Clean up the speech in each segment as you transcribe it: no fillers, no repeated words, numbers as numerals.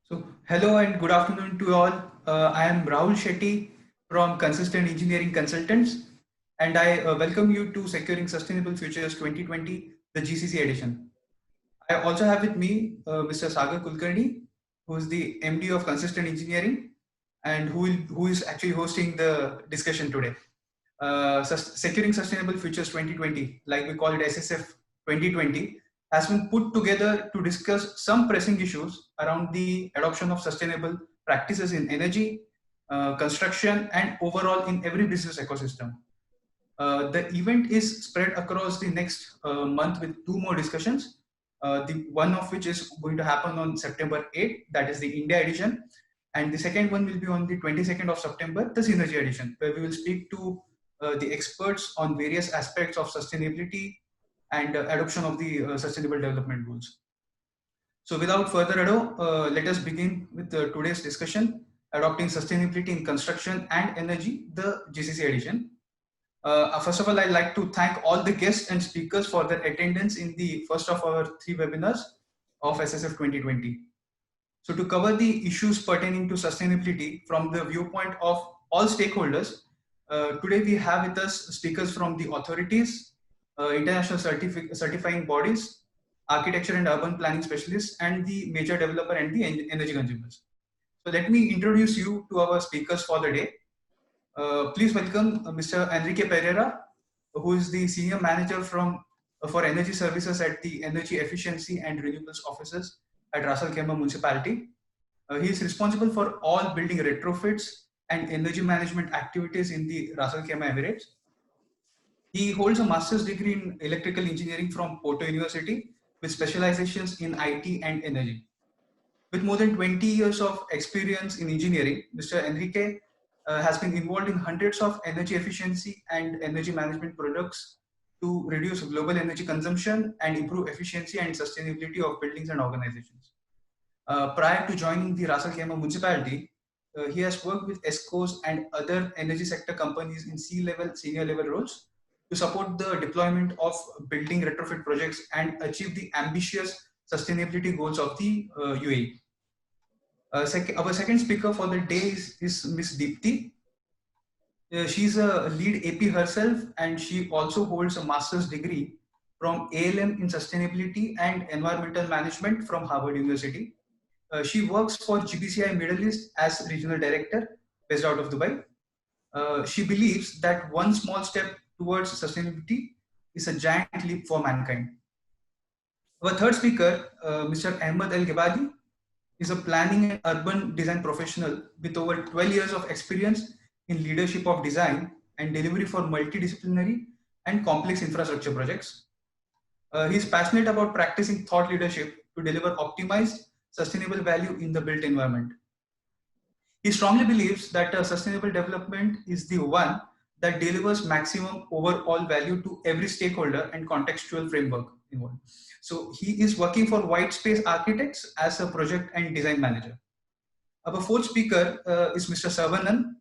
So, hello and good afternoon to all. I am Rahul Shetty from Consistent Engineering Consultants, and I welcome you to Securing Sustainable Futures 2020, the GCC Edition. I also have with me Mr. Sagar Kulkarni, who is the MD of Consistent Engineering, and who is actually hosting the discussion today. Securing Sustainable Futures 2020, like we call it SSF 2020, has been put together to discuss some pressing issues around the adoption of sustainable practices in energy, construction, and overall in every business ecosystem. The event is spread across the next month with two more discussions. The one of which is going to happen on September 8th, that is the India edition, and the second one will be on the 22nd of September, the Synergy edition, where we will speak to the experts on various aspects of sustainability and adoption of the sustainable development goals. So without further ado, let us begin with today's discussion, adopting sustainability in construction and energy, the GCC edition. First of all, I'd like to thank all the guests and speakers for their attendance in the first of our three webinars of SSF 2020. So to cover the issues pertaining to sustainability from the viewpoint of all stakeholders, today we have with us speakers from the authorities, international certifying bodies, architecture and urban planning specialists, and the major developer and the energy consumers. So let me introduce you to our speakers for the day. Please welcome Mr. Henrique Pereira, who is the Senior Manager for Energy Services at the Energy Efficiency and Renewables Offices at Khaimah Municipality. He is responsible for all building retrofits and energy management activities in the Khaimah Emirates. He holds a master's degree in electrical engineering from Porto University with specializations in IT and energy. With more than 20 years of experience in engineering, Mr. Henrique has been involved in hundreds of energy efficiency and energy management products to reduce global energy consumption and improve efficiency and sustainability of buildings and organizations. Prior to joining the Khaimah Municipality, he has worked with ESCOs and other energy sector companies in C-level, senior level roles to support the deployment of building retrofit projects and achieve the ambitious sustainability goals of the UAE. Our second speaker for the day is Ms. Deepthy. She's a lead AP herself, and she also holds a master's degree from ALM in Sustainability and Environmental Management from Harvard University. She works for GBCI Middle East as Regional Director based out of Dubai. She believes that one small step towards sustainability is a giant leap for mankind. Our third speaker, Mr. Ahmed Al-Ghibali, is a planning and urban design professional with over 12 years of experience in leadership of design and delivery for multidisciplinary and complex infrastructure projects. He is passionate about practicing thought leadership to deliver optimized, sustainable value in the built environment. He strongly believes that sustainable development is the one that delivers maximum overall value to every stakeholder and contextual framework involved. So he is working for White Space Architects as a project and design manager. Our fourth speaker is Mr. Saravanan.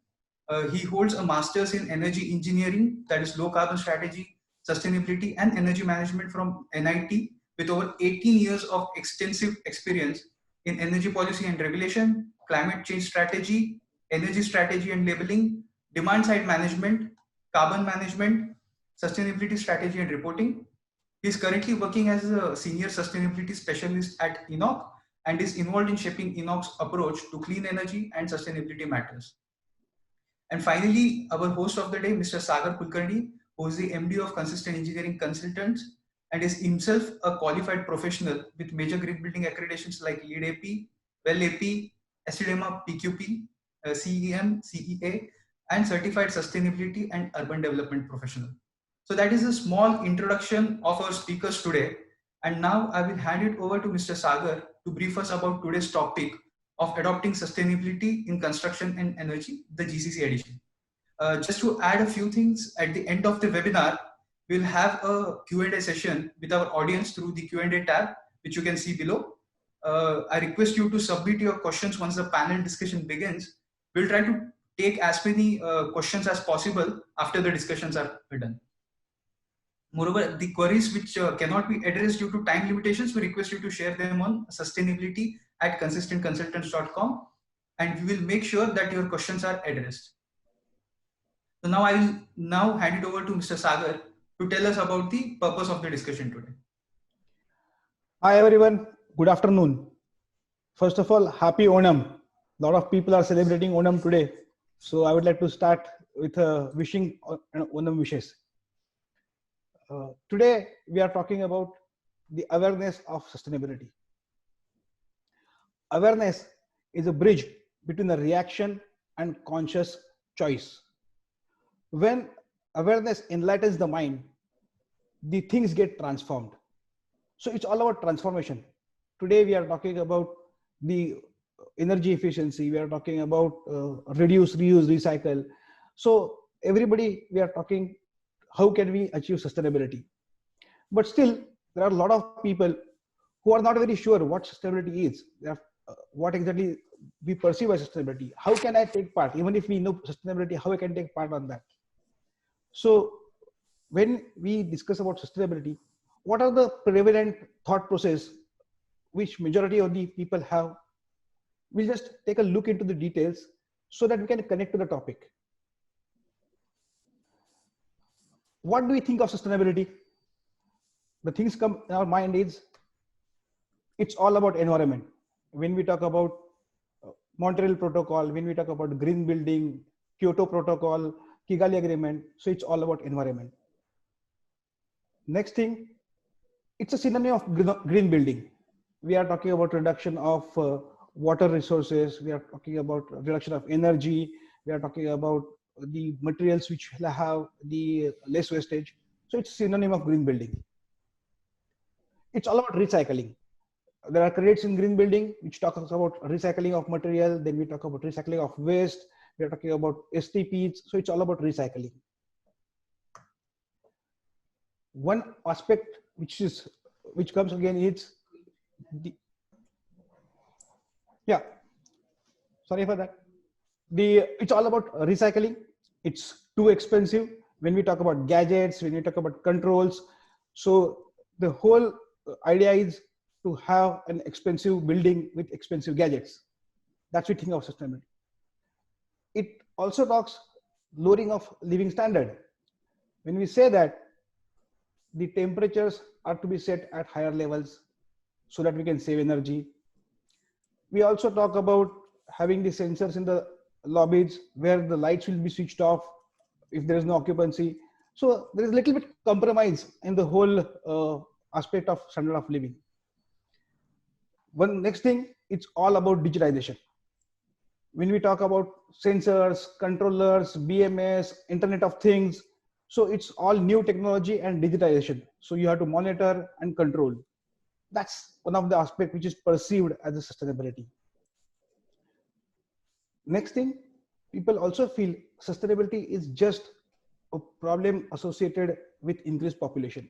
He holds a master's in energy engineering, that is low carbon strategy, sustainability and energy management from NIT with over 18 years of extensive experience in energy policy and regulation, climate change strategy, energy strategy and labeling, demand side management, carbon management, sustainability strategy and reporting. He is currently working as a senior sustainability specialist at ENOC and is involved in shaping ENOC's approach to clean energy and sustainability matters. And finally, our host of the day, Mr. Sagar Kulkarni, who is the MD of Consistent Engineering Consultants and is himself a qualified professional with major green building accreditations like LEED AP, WELL AP, SDMA PQP, CEM, CEA, and Certified Sustainability and Urban Development Professional. So that is a small introduction of our speakers today. And now I will hand it over to Mr. Sagar to brief us about today's topic of adopting sustainability in construction and energy, the GCC edition. Just to add a few things, at the end of the webinar, we'll have a Q&A session with our audience through the Q&A tab, which you can see below. I request you to submit your questions once the panel discussion begins. We'll try to take as many questions as possible after the discussions are done. Moreover, the queries which cannot be addressed due to time limitations, we request you to share them on sustainability@consistentconsultants.com, and we will make sure that your questions are addressed. So now I will now hand it over to Mr. Sagar to tell us about the purpose of the discussion today. Hi everyone, good afternoon. First of all, happy Onam. A lot of people are celebrating Onam today. So I would like to start with wishing Onam wishes. Today we are talking about the awareness of sustainability. Awareness is a bridge between the reaction and conscious choice. When awareness enlightens the mind, the things get transformed. So it's all about transformation. Today we are talking about the energy efficiency. We are talking about reduce, reuse, recycle. So everybody, we are talking how can we achieve sustainability. But still, there are a lot of people who are not very sure what sustainability is. What exactly we perceive as sustainability. How can I take part? Even if we know sustainability, how I can take part on that? So when we discuss about sustainability, what are the prevalent thought process which majority of the people have? We'll just take a look into the details so that we can connect to the topic. What do we think of sustainability? The things come in our mind is, it's all about environment. When we talk about Montreal Protocol, when we talk about green building, Kyoto Protocol, Kigali Agreement, so it's all about environment. Next thing, it's a synonym of green building. We are talking about reduction of water resources. We are talking about reduction of energy. We are talking about the materials which have the less wastage. So it's synonym of green building. It's all about recycling. There are credits in green building which talks about recycling of material. Then we talk about recycling of waste. We are talking about STPs. So it's all about recycling. One aspect which comes again is sorry for that. It's all about recycling. It's too expensive when we talk about gadgets, when we talk about controls. So the whole idea is to have an expensive building with expensive gadgets. That's what we think of sustainability. It also talks lowering of living standard. When we say that the temperatures are to be set at higher levels so that we can save energy. We also talk about having the sensors in the lobbies where the lights will be switched off if there is no occupancy. So there is a little bit compromise in the whole aspect of standard of living. One next thing, it's all about digitization. When we talk about sensors, controllers, BMS, Internet of Things, so it's all new technology and digitization. So you have to monitor and control. That's one of the aspects which is perceived as a sustainability. Next thing, people also feel sustainability is just a problem associated with increased population.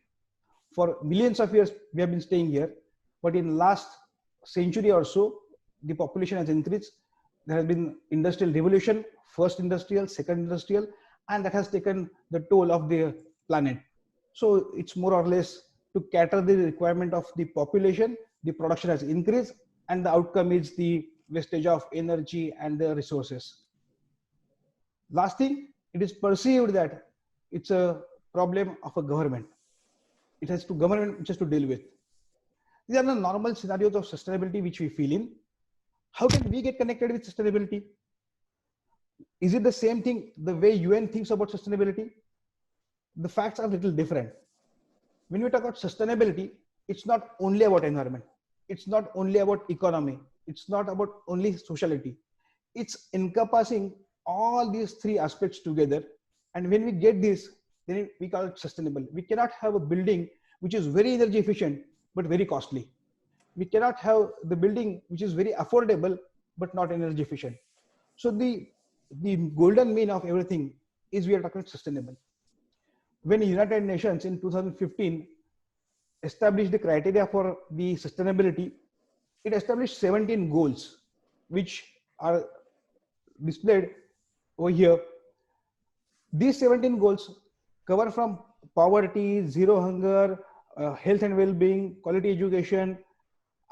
For millions of years, we have been staying here, but in last century or so, the population has increased. There has been industrial revolution, first industrial, second industrial, and that has taken the toll of the planet. So it's more or less to cater the requirement of the population, the production has increased, and the outcome is the wastage of energy and the resources. Last thing, it is perceived that it's a problem of a government. It has to government just to deal with. These are the normal scenarios of sustainability which we feel in. How can we get connected with sustainability? Is it the same thing the way UN thinks about sustainability? The facts are a little different. When we talk about sustainability, it's not only about environment. It's not only about economy. It's not about only sociality. It's encompassing all these three aspects together. And when we get this, then we call it sustainable. We cannot have a building which is very energy efficient, but very costly. We cannot have the building which is very affordable, but not energy efficient. So the golden mean of everything is we are talking about sustainable. When the United Nations in 2015 established the criteria for the sustainability, it established 17 goals, which are displayed over here. These 17 goals cover from poverty, zero hunger, health and well-being, quality education.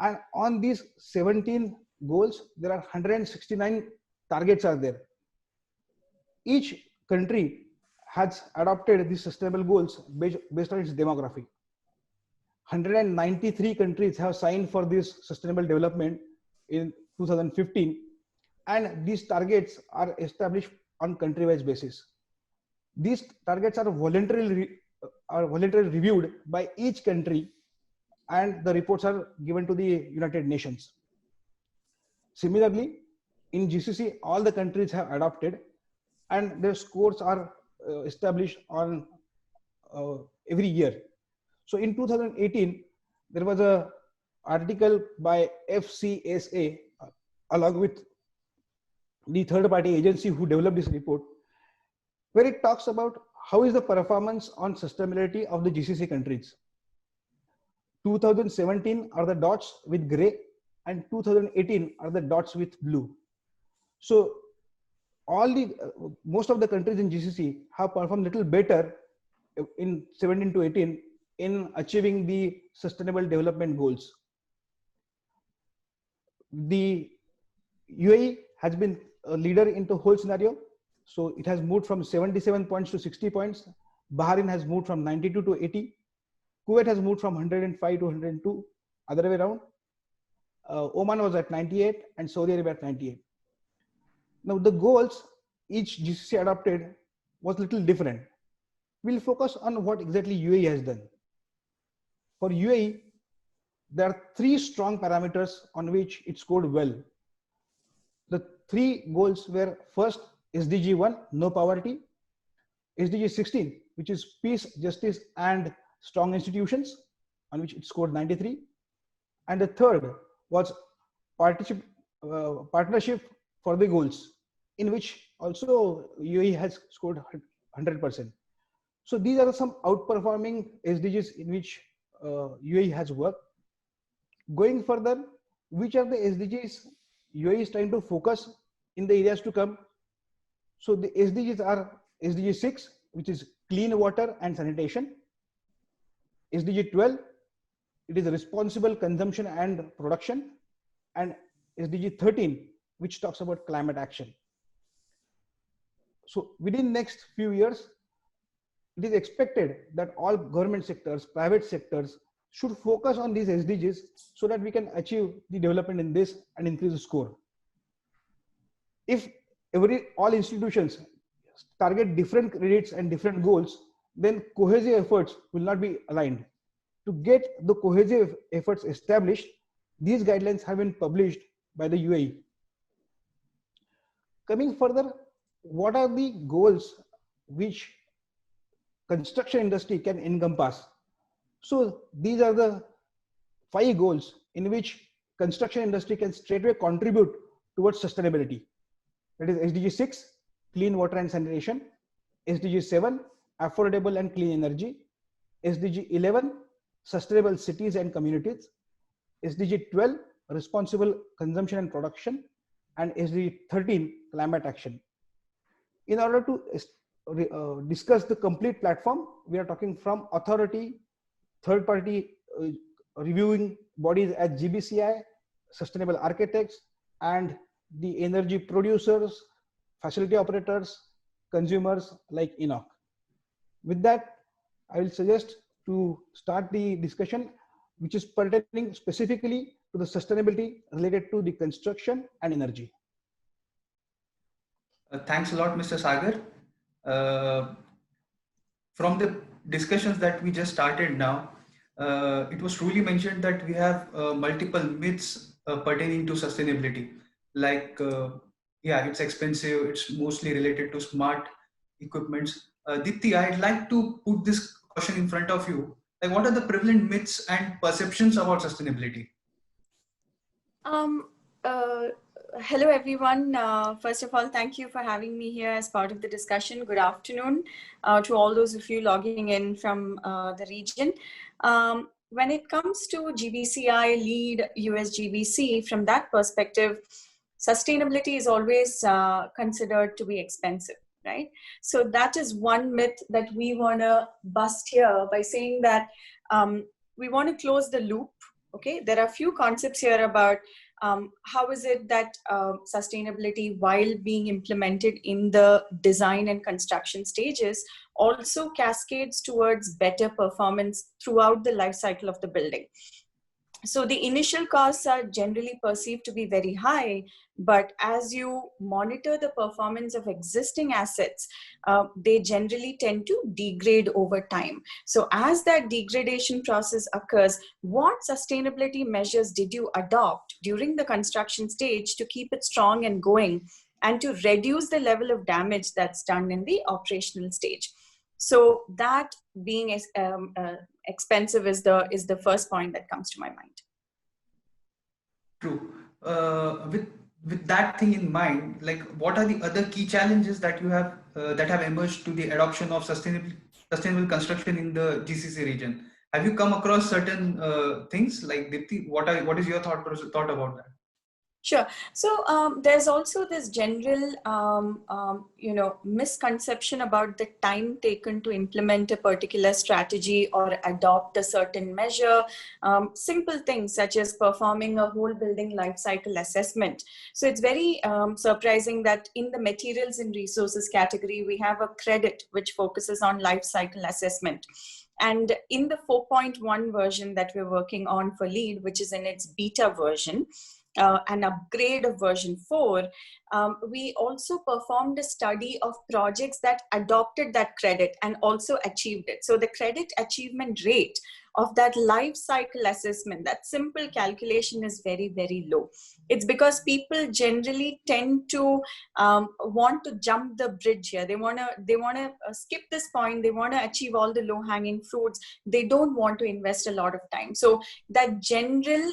And on these 17 goals, there are 169 targets are there. Each country has adopted these sustainable goals based on its demography. 193 countries have signed for this sustainable development in 2015, and these targets are established on country-wise basis. These targets are voluntarily reviewed by each country, and the reports are given to the United Nations. Similarly, in GCC, all the countries have adopted, and their scores are established on every year. So in 2018, there was a article by FCSA along with the third party agency who developed this report, where it talks about how is the performance on sustainability of the GCC countries. 2017 are the dots with gray, and 2018 are the dots with blue. So most of the countries in GCC have performed little better in 17 to 18 in achieving the sustainable development goals. The UAE has been a leader in the whole scenario. So it has moved from 77 points to 60 points. Bahrain has moved from 92 to 80. Kuwait has moved from 105 to 102, other way around. Oman was at 98 and Saudi Arabia at 98. Now the goals each GCC adopted was a little different. We'll focus on what exactly UAE has done. For UAE, there are 3 strong parameters on which it scored well. The 3 goals were: first, SDG 1, no poverty; SDG 16, which is peace, justice, and strong institutions, on which it scored 93. And the third was partnership for the goals, in which also UAE has scored 100%. So these are some outperforming SDGs in which UAE has worked. Going further, which are the SDGs UAE is trying to focus in the areas to come? So the SDGs are SDG 6, which is clean water and sanitation; SDG 12, it is responsible consumption and production; and SDG 13, which talks about climate action. So within next few years, it is expected that all government sectors, private sectors should focus on these SDGs so that we can achieve the development in this and increase the score. If all institutions target different credits and different goals, then cohesive efforts will not be aligned. To get the cohesive efforts established, these guidelines have been published by the UAE. Coming further, what are the goals which construction industry can encompass? So these are the 5 goals in which construction industry can straightway contribute towards sustainability. That is SDG 6, clean water and sanitation; SDG 7, affordable and clean energy; SDG 11, sustainable cities and communities; SDG 12, responsible consumption and production; and SDG 13, climate action. In order to discuss the complete platform, we are talking from authority, third party reviewing bodies as GBCI, sustainable architects, and the energy producers, facility operators, consumers like ENOC. With that, I will suggest to start the discussion, which is pertaining specifically to the sustainability related to the construction and energy. Thanks a lot, Mr. Sagar. From the discussions that we just started now, it was truly mentioned that we have multiple myths pertaining to sustainability. Like, yeah, it's expensive, it's mostly related to smart equipments. Deepthy, I'd like to put this question in front of you. Like, what are the prevalent myths and perceptions about sustainability? Hello, everyone. First of all, thank you for having me here as part of the discussion. Good afternoon to all those of you logging in from the region. When it comes to GBCI lead US GBC, from that perspective, sustainability is always considered to be expensive. right? So that is one myth that we want to bust here by saying that we want to close the loop. Okay, there are a few concepts here about how is it that sustainability, while being implemented in the design and construction stages, also cascades towards better performance throughout the life cycle of the building. So the initial costs are generally perceived to be very high, but as you monitor the performance of existing assets, they generally tend to degrade over time. So as that degradation process occurs, what sustainability measures did you adopt during the construction stage to keep it strong and going, and to reduce the level of damage that's done in the operational stage? So that being expensive is the first point that comes to my mind. True. With that thing in mind, like, what are the other key challenges that you have that have emerged to the adoption of sustainable construction in the GCC region? Have you come across certain things like Deepthy? What is your thought about that? Sure. So there's also this general, misconception about the time taken to implement a particular strategy or adopt a certain measure. Simple things such as performing a whole building life cycle assessment. So it's very surprising that in the materials and resources category, we have a credit which focuses on life cycle assessment. And in the 4.1 version that we're working on for LEED, which is in its beta version, an upgrade of version 4, we also performed a study of projects that adopted that credit and also achieved it. So the credit achievement rate of that life cycle assessment, that simple calculation, is very, very low. It's because people generally tend to want to jump the bridge here. They want to skip this point. They want to achieve all the low-hanging fruits. They don't want to invest a lot of time. So that general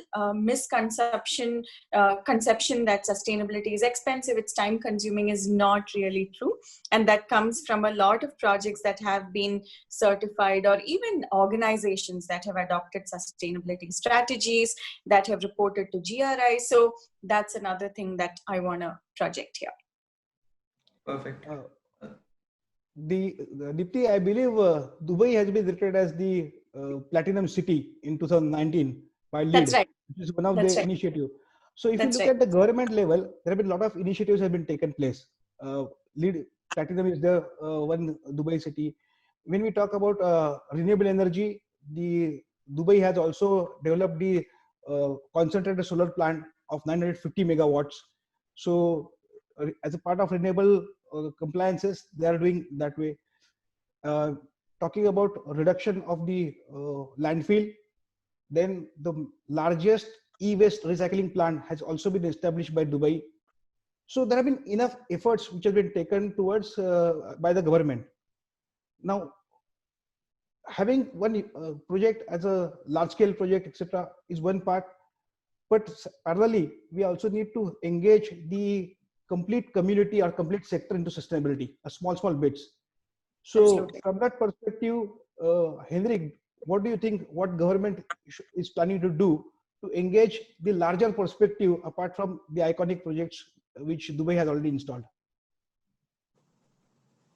conception that sustainability is expensive, it's time-consuming, is not really true. And that comes from a lot of projects that have been certified, or even organizations that have adopted sustainability strategies, that have reported to GRI. So that's another thing that I want to project here. Perfect. Deepthy, I believe Dubai has been rated as the platinum city in 2019 by LEED. That's right. Which is one of the initiatives. So if That's you look at the government level, there have been a lot of initiatives have been taken place. LEED platinum is the one Dubai city. When we talk about renewable energy, the Dubai has also developed the concentrated solar plant of 950 megawatts. So as a part of renewable compliances, they are doing that way. Talking about reduction of the landfill, then the largest e-waste recycling plant has also been established by Dubai. So there have been enough efforts which have been taken towards by the government. Now, having one project as a large-scale project, etc., is one part. But parallelly, we also need to engage the complete community or complete sector into sustainability, a small bits. So Absolutely. From that perspective, Henrique, what do you think, what government is planning to do to engage the larger perspective apart from the iconic projects which Dubai has already installed?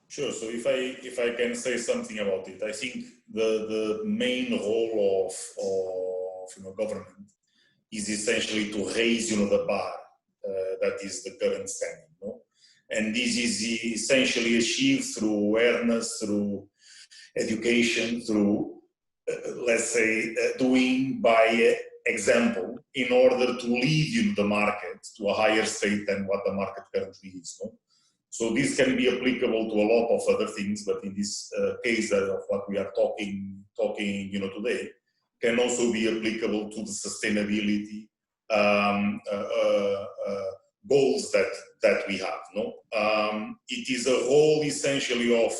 Sure. So if I can say something about it, I think the main role of government is essentially to raise the bar that is the current standing. And this is essentially achieved through awareness, through education, through let's say doing by example, in order to lead the market to a higher state than what the market currently is. So this can be applicable to a lot of other things, but in this case of what we are talking today, can also be applicable to the sustainability goals that we have. It is a whole essentially of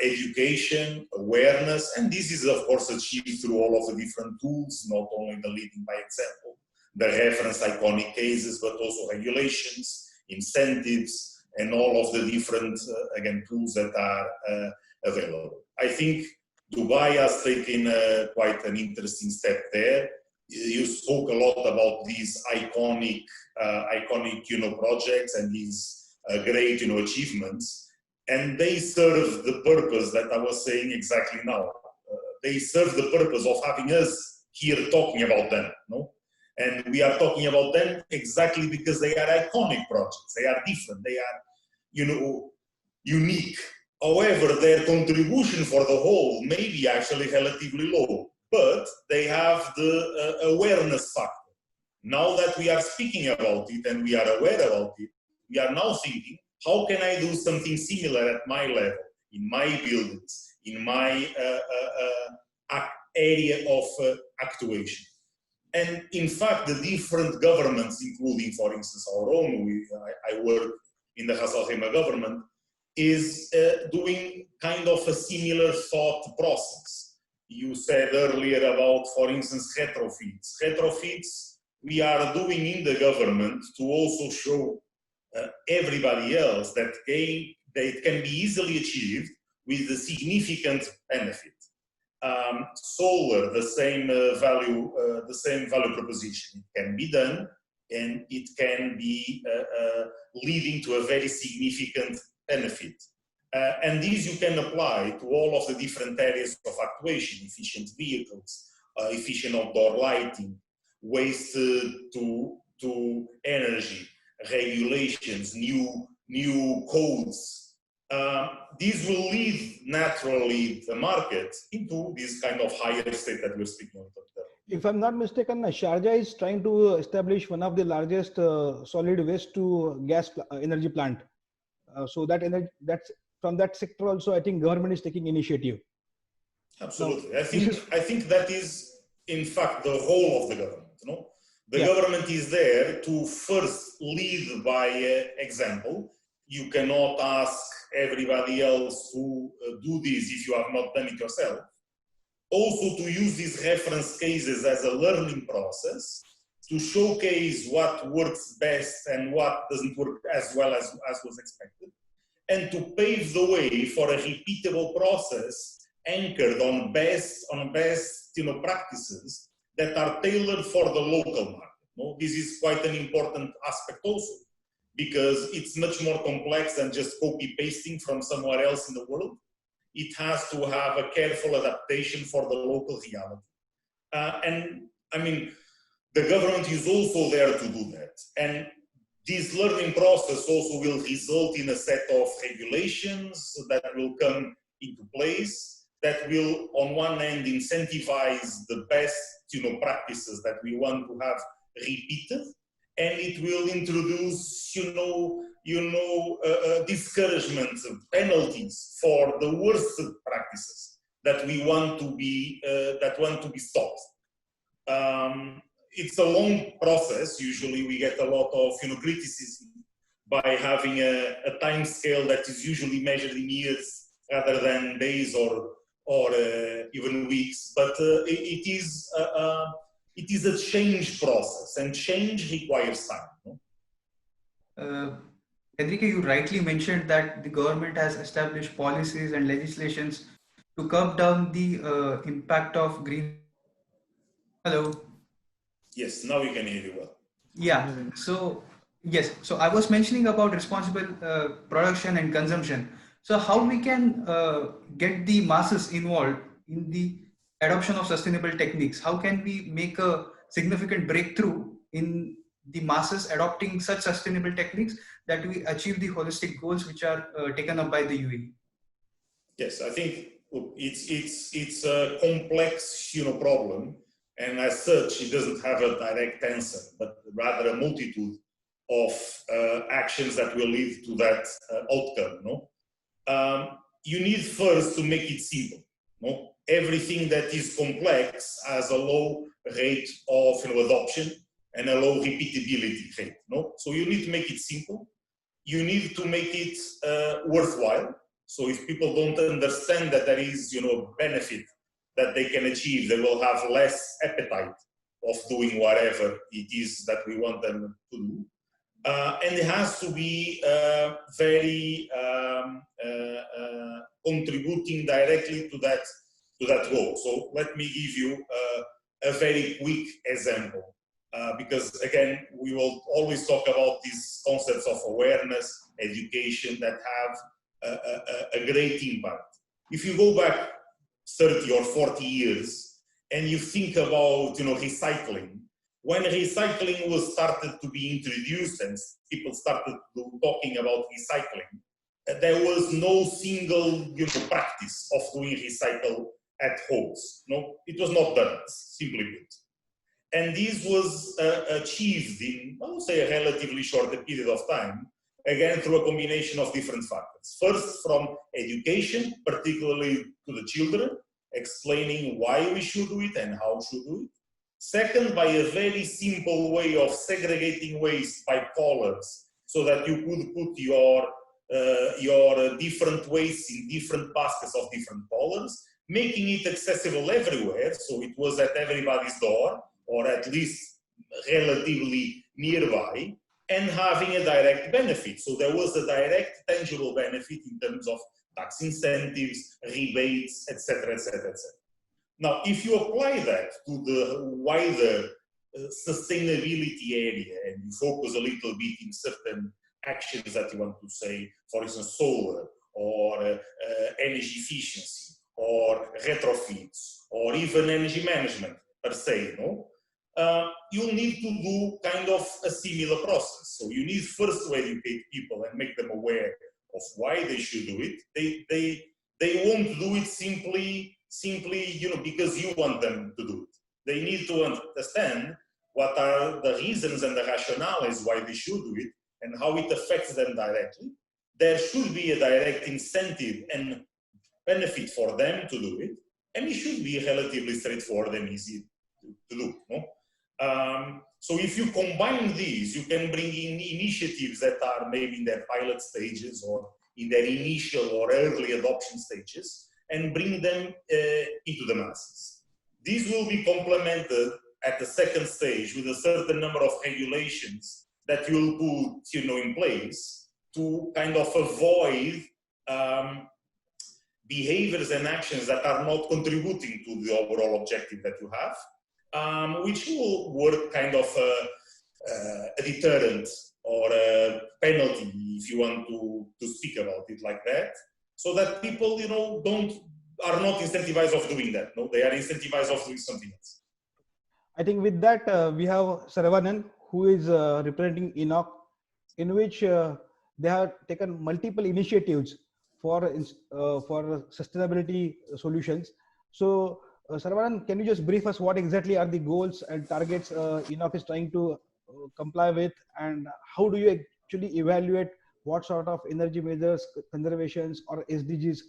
education, awareness, and this is of course achieved through all of the different tools, not only the leading by example, the reference iconic cases, but also regulations, incentives, and all of the different tools that are available. I think Dubai has taken quite an interesting step there. You spoke a lot about these iconic projects and these great, achievements, and they serve the purpose that I was saying exactly now. They serve the purpose of having us here talking about them, no? And we are talking about them exactly because they are iconic projects. They are different. They are, unique. However, their contribution for the whole may be actually relatively low, but they have the awareness factor. Now that we are speaking about it and we are aware about it, we are now thinking, how can I do something similar at my level, in my buildings, in my area of actuation? And in fact, the different governments, including, for instance, our own, I work in the Khaimah government, is doing kind of a similar thought process. You said earlier about, for instance, retrofits. Retrofits we are doing in the government to also show everybody else that it can be easily achieved with a significant benefit. Solar, the same value proposition. It can be done, and it can be leading to a very significant benefit. And these you can apply to all of the different areas of actuation: efficient vehicles, efficient outdoor lighting, waste to energy, regulations, new codes. These will lead naturally the market into this kind of higher state that we're speaking of. If I'm not mistaken, Sharjah is trying to establish one of the largest solid waste to gas energy plant. So that's from that sector also, I think government is taking initiative. Absolutely. Now, I think that is in fact the role of the government. The government is there to first lead by example. You cannot ask everybody else to do this if you have not done it yourself. Also to use these reference cases as a learning process to showcase what works best and what doesn't work as well as was expected, and to pave the way for a repeatable process anchored on best practices that are tailored for the local market. This is quite an important aspect also, because it's much more complex than just copy-pasting from somewhere else in the world. It has to have a careful adaptation for the local reality. And I mean, the government is also there to do that. And this learning process also will result in a set of regulations that will come into place that will, on one hand, incentivize the best practices that we want to have repeated, and it will introduce discouragement, penalties for the worst practices that we want to be stopped. It's a long process. Usually we get a lot of criticism by having a time scale that is usually measured in years rather than days or even weeks. But it is a change process, and change requires time. Henrique, you rightly mentioned that the government has established policies and legislations to curb down the impact of green. Hello. Yes, now we can hear you well. Yeah. So yes. So I was mentioning about responsible production and consumption. So how we can get the masses involved in the adoption of sustainable techniques? How can we make a significant breakthrough in the masses adopting such sustainable techniques that we achieve the holistic goals which are taken up by the UN? Yes, I think it's a complex problem, and as such, it doesn't have a direct answer, but rather a multitude of actions that will lead to that outcome. You need first to make it simple. Everything that is complex has a low rate of adoption and a low repeatability rate. So you need to make it simple. You need to make it worthwhile. So if people don't understand that there is benefit that they can achieve, they will have less appetite of doing whatever it is that we want them to do. And it has to be very contributing directly to that goal. So let me give you a very quick example. because again, we will always talk about these concepts of awareness, education that have a great impact. If you go back 30 or 40 years and you think about, recycling, when recycling was started to be introduced and people started talking about recycling, there was no single practice of doing recycle at homes. No, it was not done, simply put. And this was achieved in, I would say, a relatively short period of time, again, through a combination of different factors. First, from education, particularly to the children, explaining why we should do it and how should do it. Second, by a very simple way of segregating waste by colors, so that you could put your different wastes in different baskets of different colors, making it accessible everywhere, so it was at everybody's door, or at least relatively nearby, and having a direct benefit. So there was a direct, tangible benefit in terms of tax incentives, rebates, etc., etc., etc. Now, if you apply that to the wider sustainability area, and you focus a little bit in certain actions that you want to say, for instance, solar, or energy efficiency, or retrofits, or even energy management per se, you need to do kind of a similar process. So you need first to educate people and make them aware of why they should do it. They won't do it simply because you want them to do it. They need to understand what are the reasons and the rationales why they should do it and how it affects them directly. There should be a direct incentive and benefit for them to do it, and it should be relatively straightforward and easy to do. So if you combine these, you can bring in initiatives that are maybe in their pilot stages or in their initial or early adoption stages, and bring them into the masses. These will be complemented at the second stage with a certain number of regulations that you will put in place to kind of avoid behaviors and actions that are not contributing to the overall objective that you have, which will work kind of a deterrent or a penalty, if you want to speak about it like that, so that people, are not incentivized of doing that. No, they are incentivized of doing something else. I think with that, we have Saravanan, who is representing ENOC, in which they have taken multiple initiatives for sustainability solutions. So, Saravanan, can you just brief us what exactly are the goals and targets ENOC is trying to comply with, and how do you actually evaluate what sort of energy measures, conservations, or SDGs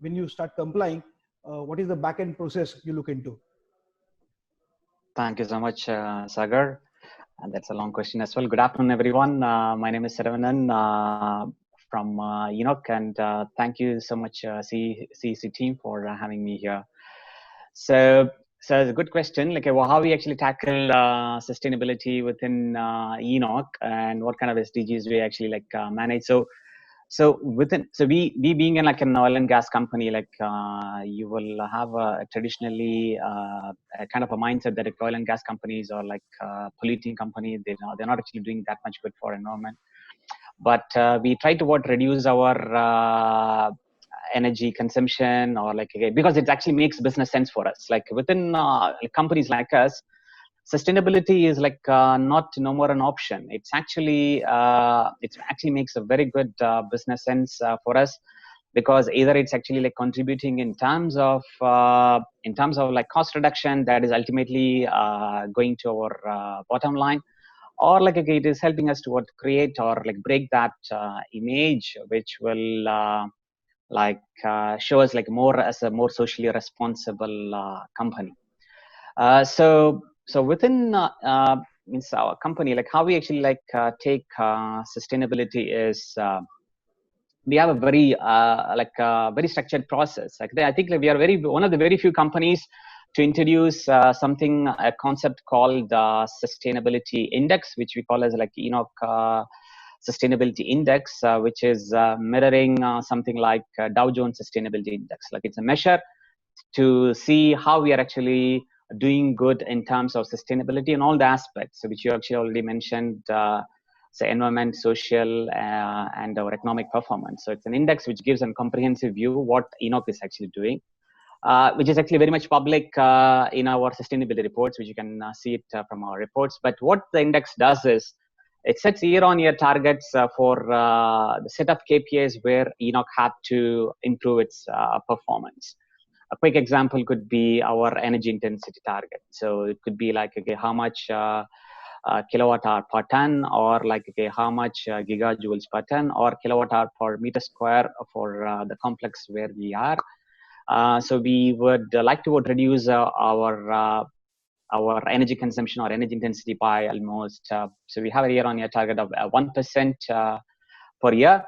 when you start complying? What is the back-end process you look into? Thank you so much, Sagar. And that's a long question as well. Good afternoon, everyone. My name is Saravanan from ENOC, and thank you so much, CEC team, for having me here. So it's a good question. Like, how we actually tackle sustainability within ENOC, and what kind of SDGs we actually manage. So we being in an oil and gas company, you will have traditionally a kind of a mindset that if oil and gas companies are polluting companies, they're not actually doing that much good for environment. But we try to reduce our energy consumption, or because it actually makes business sense for us. Within companies like us, sustainability is no more an option. It's actually it actually makes a very good business sense for us, because either it's actually contributing in terms of cost reduction that is ultimately going to our bottom line, or it is helping us to create or break that image which will show us more as a more socially responsible company. So within our company, how we actually take sustainability is we have a very very structured process. I think we are one of the very few companies to introduce a concept called sustainability index, which we call as ENOC sustainability index, which is mirroring something like Dow Jones sustainability index. It's a measure to see how we are actually doing good in terms of sustainability and all the aspects, which you actually already mentioned, say environment, social, and our economic performance. So it's an index which gives a comprehensive view what ENOC is actually doing, which is actually very much public in our sustainability reports, which you can see it from our reports. But what the index does is, it sets year-on-year targets for the set of KPIs where ENOC had to improve its performance. A quick example could be our energy intensity target. So it could be like, okay, how much kilowatt hour per ton, or like, okay, how much gigajoules per ton, or kilowatt hour per meter square for the complex where we are. So we would like to reduce our energy consumption or energy intensity by almost, so we have a year-on-year target of 1% per year.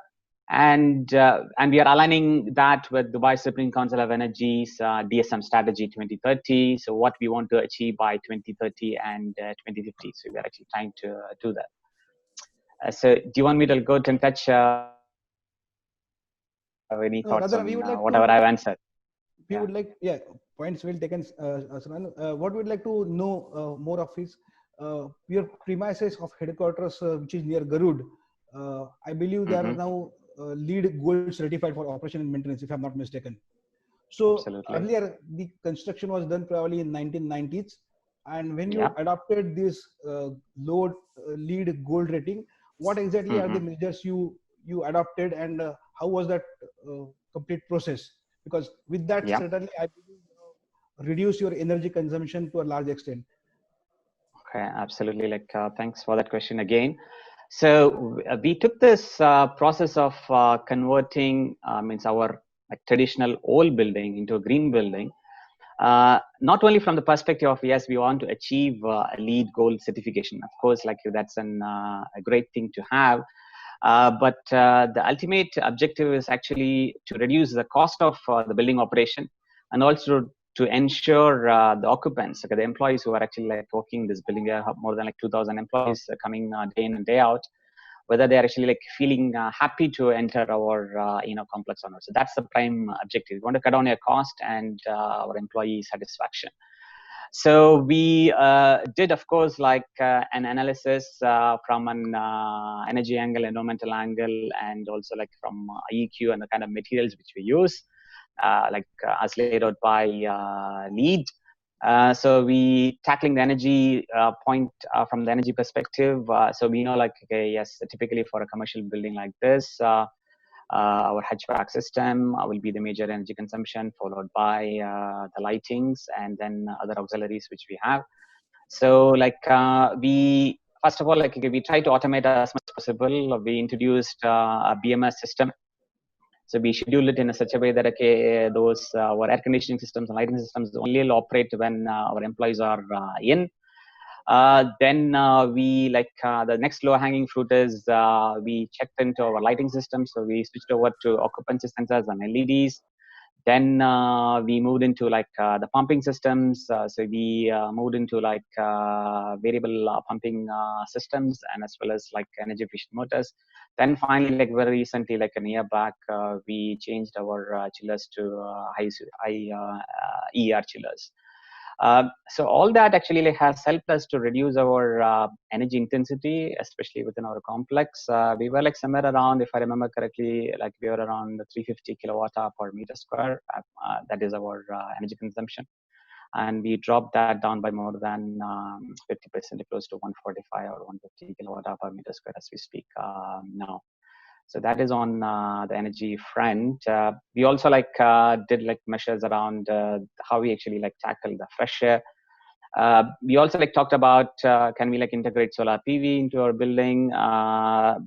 And we are aligning that with Dubai Supreme Council of Energy's DSM strategy 2030. So what we want to achieve by 2030 and 2050. So we are actually trying to do that. So do you want me to go to touch any thoughts on whatever I've answered? We would like, points well taken, Saravanan. What we'd like to know more of is your premises of headquarters, which is near Garud. I believe they are now LEED Gold certified for operation and maintenance, if I'm not mistaken. So earlier the construction was done probably in 1990s, and when you adopted this low LEED Gold rating, what exactly are the measures you adopted, and how was that complete process? Because with that, certainly I believe reduce your energy consumption to a large extent. Okay, absolutely. Like, thanks for that question again. So we took this process of converting means our traditional old building into a green building, not only from the perspective of, yes, we want to achieve a LEED Gold certification. Of course, like that's a great thing to have. But the ultimate objective is actually to reduce the cost of the building operation, and also to ensure the occupants, okay, the employees who are actually like working in this building. There are more than like 2,000 employees coming day in and day out, whether they are actually like feeling happy to enter our complex or not. So that's the prime objective. We want to cut down your cost and our employee satisfaction. So we did, of course, like an analysis from an energy angle, environmental angle, and also like from EQ and the kind of materials which we use, as laid out by LEED. So we tackling the energy point from the energy perspective. So we know, like, okay, yes, typically for a commercial building like this, our HVAC system will be the major energy consumption, followed by the lightings and then other auxiliaries which we have. So like we, first of all, like we try to automate as much as possible. We introduced a BMS system. So we schedule it in such a way that, okay, those our air conditioning systems and lighting systems only will operate when our employees are in. Then we like the next low hanging fruit is we checked into our lighting system. So we switched over to occupancy sensors and LEDs. Then we moved into like the pumping systems. So we moved into like variable pumping systems, and as well as like energy efficient motors. Then finally, like very recently, like a year back, we changed our chillers to high ER chillers. So all that actually like has helped us to reduce our energy intensity, especially within our complex. We were like somewhere around, if I remember correctly, like we were around 350 kilowatt hour per meter square. That is our energy consumption. And we dropped that down by more than 50%, close to 145 or 150 kilowatt hour per meter square as we speak now. So that is on the energy front. We also like did like measures around how we actually like tackle the fresh air. We also like talked about can we like integrate solar PV into our building,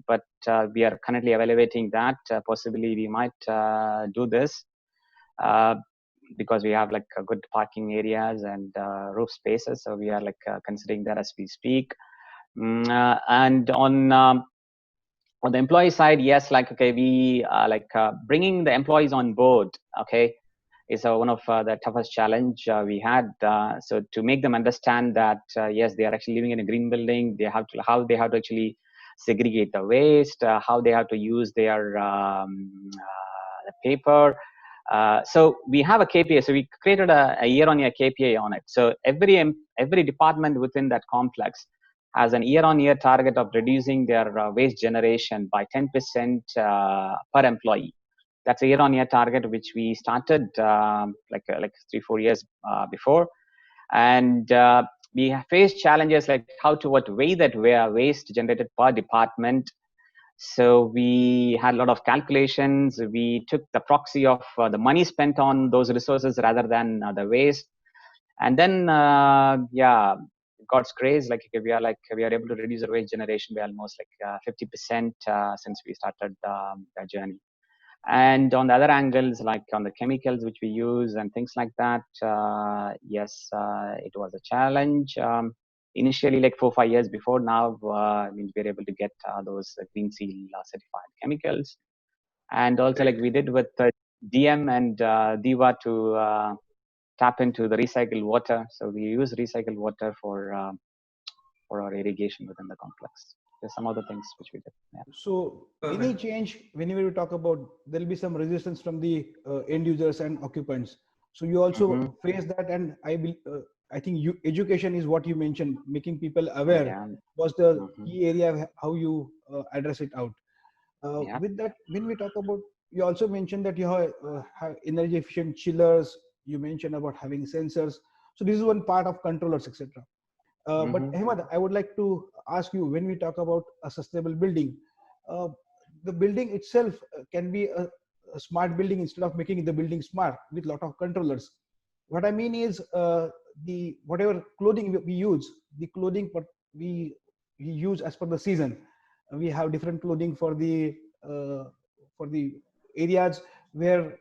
but we are currently evaluating that. Possibly we might do this because we have like good parking areas and roof spaces. So we are like considering that as we speak. And on the employee side, yes, like, okay, we bringing the employees on board, okay, is one of the toughest challenge we had. So to make them understand that, yes, they are actually living in a green building, they have to, how they have to actually segregate the waste, how they have to use their paper, So we have a KPI. So we created a year-on-year KPI on it. So every department within that complex has an year-on-year target of reducing their waste generation by 10% per employee. That's a year-on-year target which we started like 3-4 years before, and we have faced challenges like how to weigh that waste generated per department. So we had a lot of calculations. We took the proxy of the money spent on those resources rather than the waste. And then, yeah, God's grace, we are able to reduce our waste generation by almost 50% since we started that journey. And on the other angles, like on the chemicals which we use and things like that, yes, it was a challenge. Initially, like 4-5 years before, now means we're able to get those green seal certified chemicals. And also, like we did with DM and Diva to tap into the recycled water. So we use recycled water for our irrigation within the complex. There's some other things which we did. Yeah. So any change, whenever we talk about, there'll be some resistance from the end users and occupants. So you also face that, and I think education is what you mentioned, making people aware was the key area of how you address it out. With that, when we talk about, you also mentioned that you have energy efficient chillers. You mentioned about having sensors. So this is one part of controllers, etc. But Ahmed, I would like to ask you, when we talk about a sustainable building, the building itself can be a smart building instead of making the building smart with a lot of controllers. What I mean is the whatever clothing we use, the clothing we use as per the season. We have different clothing for the areas where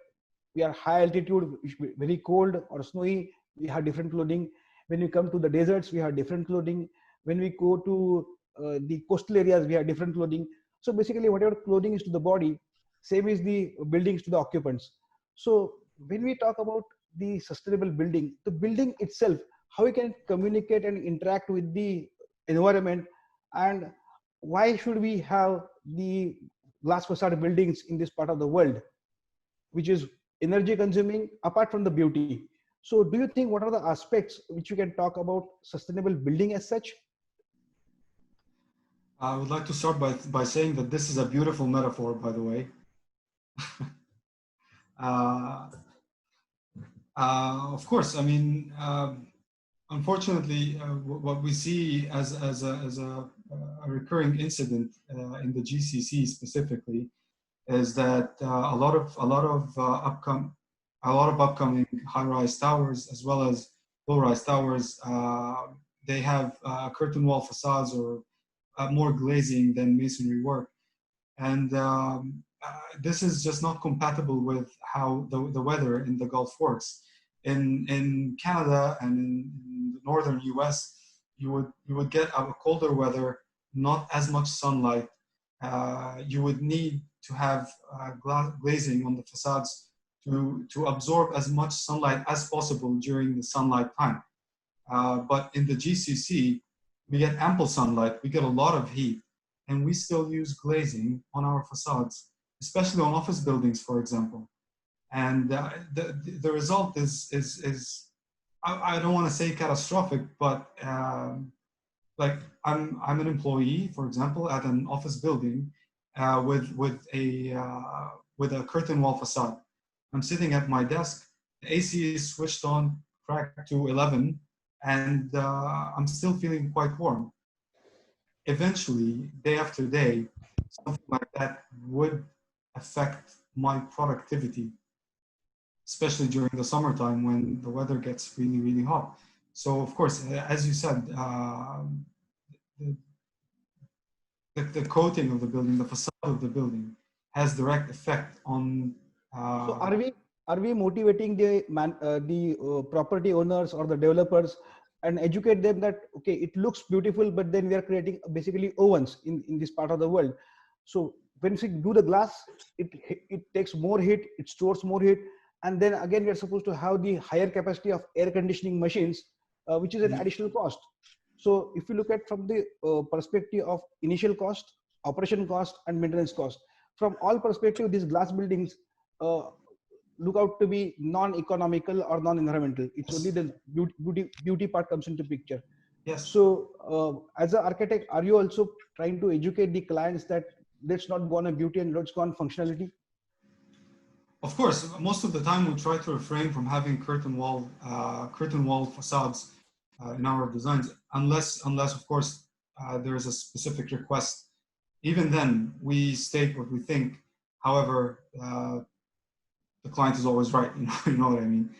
we are high altitude, very cold or snowy. We have different clothing. When we come to the deserts, we have different clothing. When we go to the coastal areas, we have different clothing. So basically, whatever clothing is to the body, same is the buildings to the occupants. So when we talk about the sustainable building, the building itself, how we can communicate and interact with the environment, and why should we have the glass facade buildings in this part of the world, which is energy consuming apart from the beauty? So do you think, what are the aspects which you can talk about sustainable building as such? I would like to start by saying that this is a beautiful metaphor, by the way. Of course, I mean, unfortunately, what we see as a recurring incident in the GCC specifically is that a lot of upcoming high-rise towers, as well as low-rise towers, they have curtain wall facades or more glazing than masonry work, and this is just not compatible with how the weather in the Gulf works. In Canada and in the northern US, you would get a colder weather, not as much sunlight. You would need to have glazing on the facades to absorb as much sunlight as possible during the sunlight time. But in the GCC, we get ample sunlight, we get a lot of heat, and we still use glazing on our facades, especially on office buildings, for example. And the result is I don't want to say catastrophic, but like I'm an employee, for example, at an office building with a curtain wall facade. I'm sitting at my desk, the AC is switched on, cracked to 11, and I'm still feeling quite warm. Eventually, day after day, something like that would affect my productivity, especially during the summertime when the weather gets really, really hot. So of course, as you said, the coating of the building, the facade of the building has direct effect on. So are we motivating the property owners or the developers and educate them that, okay, it looks beautiful, but then we are creating basically ovens in this part of the world. So when we do the glass, it takes more heat, it stores more heat. And then again, we are supposed to have the higher capacity of air conditioning machines, which is an additional cost. So if you look at from the perspective of initial cost, operation cost, and maintenance cost, from all perspectives, these glass buildings, look out to be non-economical or non-environmental. It's only the beauty part comes into picture. Yes. So as an architect, are you also trying to educate the clients that let's not go on a beauty and let's go on functionality? Of course, most of the time we try to refrain from having curtain wall facades in our designs, unless of course there is a specific request. Even then, we state what we think. However, the client is always right. You know what I mean?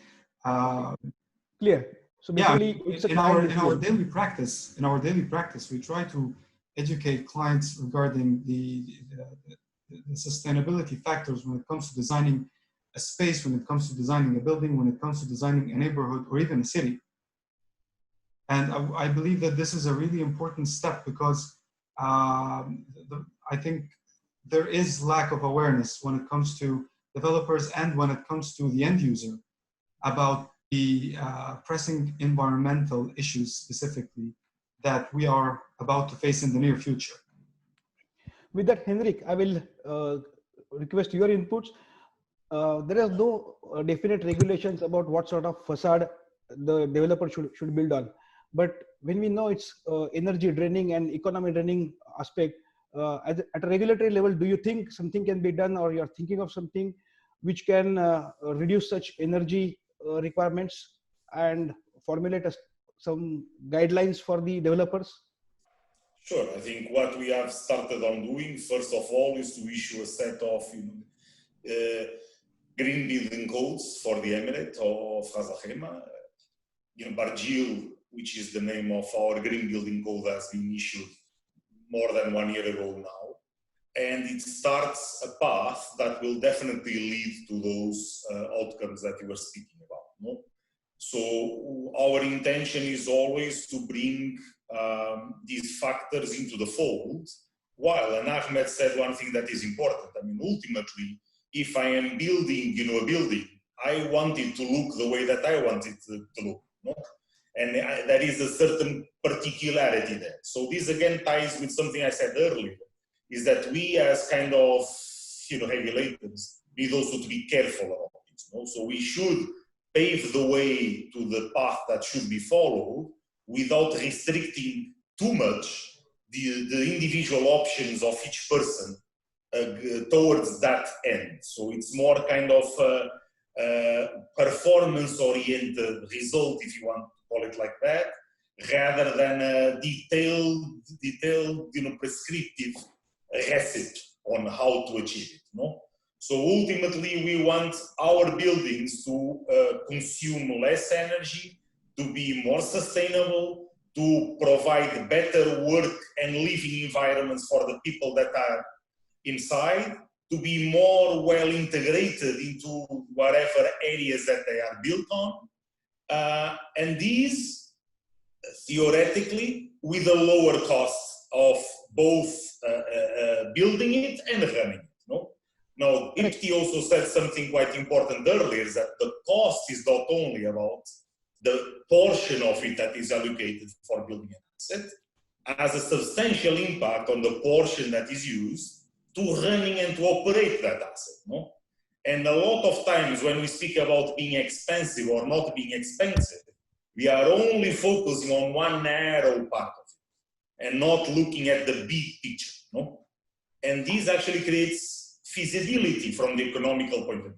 Clear. So basically, yeah, it's a in our daily practice, we try to educate clients regarding the sustainability factors when it comes to designing a space, when it comes to designing a building, when it comes to designing a neighborhood or even a city. And I believe that this is a really important step because I think there is lack of awareness when it comes to developers and when it comes to the end user about the pressing environmental issues specifically that we are about to face in the near future. With that, Henrique, I will request your inputs. There is no definite regulations about what sort of facade the developer should build on. But when we know it's energy draining and economy draining aspect, at a regulatory level, do you think something can be done, or you're thinking of something which can reduce such energy requirements and formulate some guidelines for the developers? Sure. I think what we have started on doing, first of all, is to issue a set of green building codes for the Emirate of Ras Al Khaimah. Barjil, which is the name of our green building code, has been issued more than 1 year ago now. And it starts a path that will definitely lead to those outcomes that you were speaking about. No? So our intention is always to bring these factors into the fold, while, and Ahmed said one thing that is important. I mean, ultimately, if I am building, a building, I want it to look the way that I want it to look. No? And there is a certain particularity there. So this again ties with something I said earlier, is that we as kind of, regulators need also to be careful about this. No? So we should pave the way to the path that should be followed without restricting too much the individual options of each person towards that end. So it's more kind of performance-oriented result, if you want to call it like that, rather than a detailed, prescriptive recipe on how to achieve it. No? So ultimately, we want our buildings to consume less energy, to be more sustainable, to provide better work and living environments for the people that are inside, to be more well integrated into whatever areas that they are built on. And these, theoretically, with a lower cost of both building it and running it. No? Now, Deepthy also said something quite important earlier, is that the cost is not only about the portion of it that is allocated for building an asset, has a substantial impact on the portion that is used to running and to operate that asset. No? And a lot of times when we speak about being expensive or not being expensive, we are only focusing on one narrow part of it and not looking at the big picture. No? And this actually creates feasibility from the economical point of view.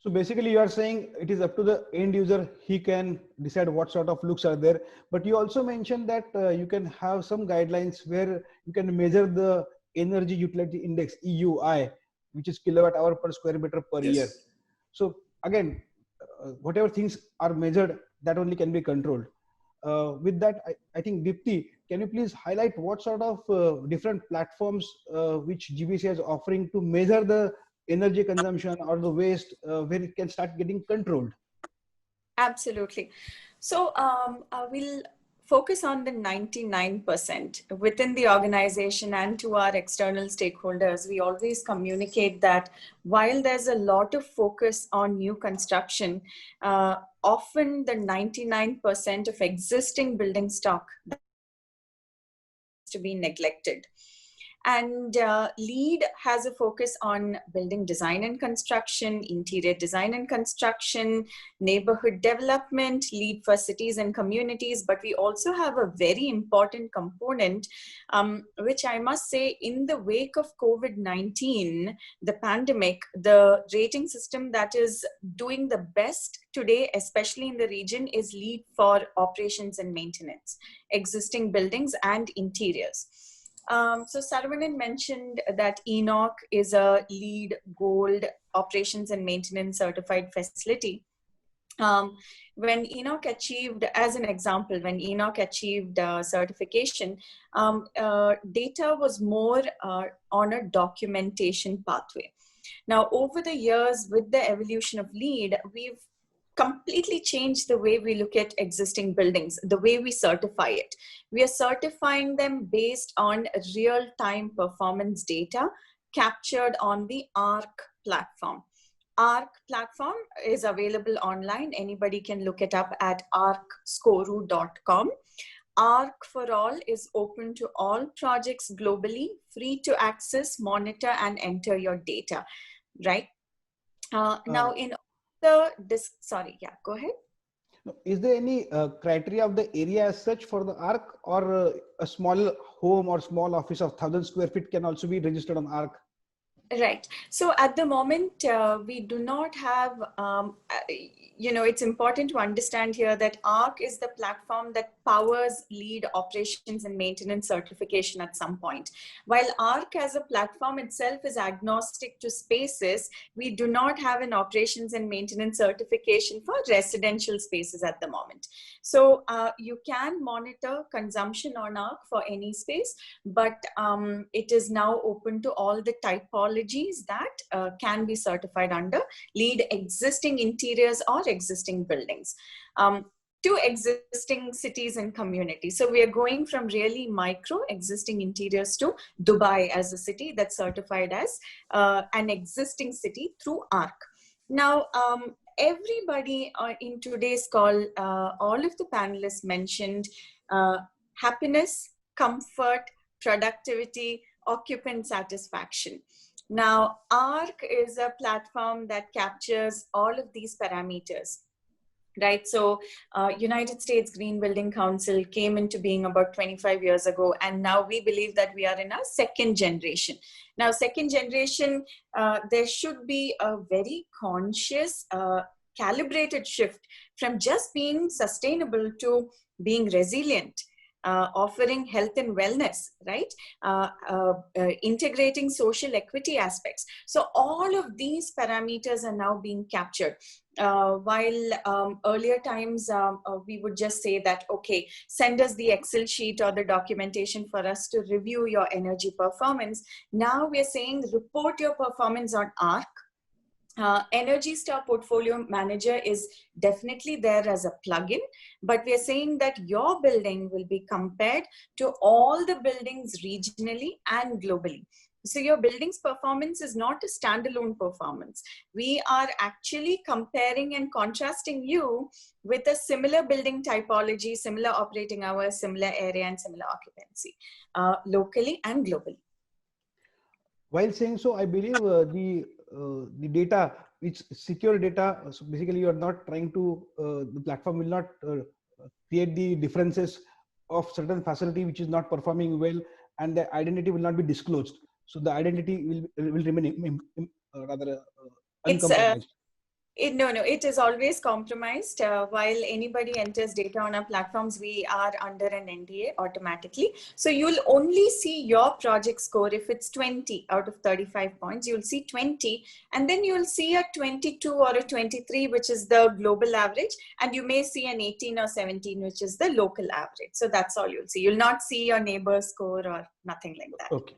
So basically you are saying it is up to the end user, he can decide what sort of looks are there. But you also mentioned that you can have some guidelines where you can measure the energy utility index, EUI, which is kilowatt hour per square meter per year. So again, whatever things are measured, that only can be controlled. With that, I think Deepthy, can you please highlight what sort of different platforms which GBCI is offering to measure the energy consumption or the waste where it can start getting controlled? Absolutely. So we'll focus on the 99% within the organization and to our external stakeholders. We always communicate that while there's a lot of focus on new construction, often the 99% of existing building stock to be neglected. And LEED has a focus on building design and construction, interior design and construction, neighborhood development, LEED for cities and communities. But we also have a very important component, which I must say, in the wake of COVID-19, the pandemic, the rating system that is doing the best today, especially in the region, is LEED for operations and maintenance, existing buildings and interiors. So Saravanan mentioned that ENOC is a LEED Gold operations and maintenance certified facility. When ENOC achieved, as an example, when ENOC achieved certification, data was more on a documentation pathway. Now, over the years, with the evolution of LEED, we've completely changed the way we look at existing buildings, the way we certify it. We are certifying them based on real-time performance data captured on the ARC platform. ARC platform is available online. Anybody can look it up at arcscoru.com. ARC for All is open to all projects globally, free to access, monitor, and enter your data, right? Now, in sorry, yeah, go ahead. Is there any criteria of the area as such for the ARC, or a small home or small office of 1,000 square feet can also be registered on ARC? Right. So at the moment, we do not have, it's important to understand here that ARC is the platform that powers LEED operations and maintenance certification at some point. While ARC as a platform itself is agnostic to spaces, we do not have an operations and maintenance certification for residential spaces at the moment. So you can monitor consumption on ARC for any space, but it is now open to all the typologies that can be certified under LEED existing interiors or existing buildings to existing cities and communities. So we are going from really micro existing interiors to Dubai as a city that's certified as an existing city through ARC. Now, everybody in today's call, all of the panelists mentioned happiness, comfort, productivity, occupant satisfaction. Now, ARC is a platform that captures all of these parameters, right? So United States Green Building Council came into being about 25 years ago, and now we believe that we are in our second generation. Now, second generation, there should be a very conscious, calibrated shift from just being sustainable to being resilient. Offering health and wellness, right? Integrating social equity aspects. So all of these parameters are now being captured. While earlier times, we would just say that, okay, send us the Excel sheet or the documentation for us to review your energy performance. Now we're saying report your performance on ARC. Energy Star Portfolio Manager is definitely there as a plugin, but we are saying that your building will be compared to all the buildings regionally and globally. So your building's performance is not a standalone performance. We are actually comparing and contrasting you with a similar building typology, similar operating hours, similar area, and similar occupancy, locally and globally. While saying so, I believe the data, which secure data, so basically you are not trying to, the platform will not create the differences of certain facility which is not performing well, and the identity will not be disclosed. So the identity will remain rather uncompromised. No, it is always compromised. While anybody enters data on our platforms, we are under an NDA automatically. So you'll only see your project score if it's 20 out of 35 points. You'll see 20, and then you'll see a 22 or a 23, which is the global average. And you may see an 18 or 17, which is the local average. So that's all you'll see. You'll not see your neighbor's score or nothing like that. Okay.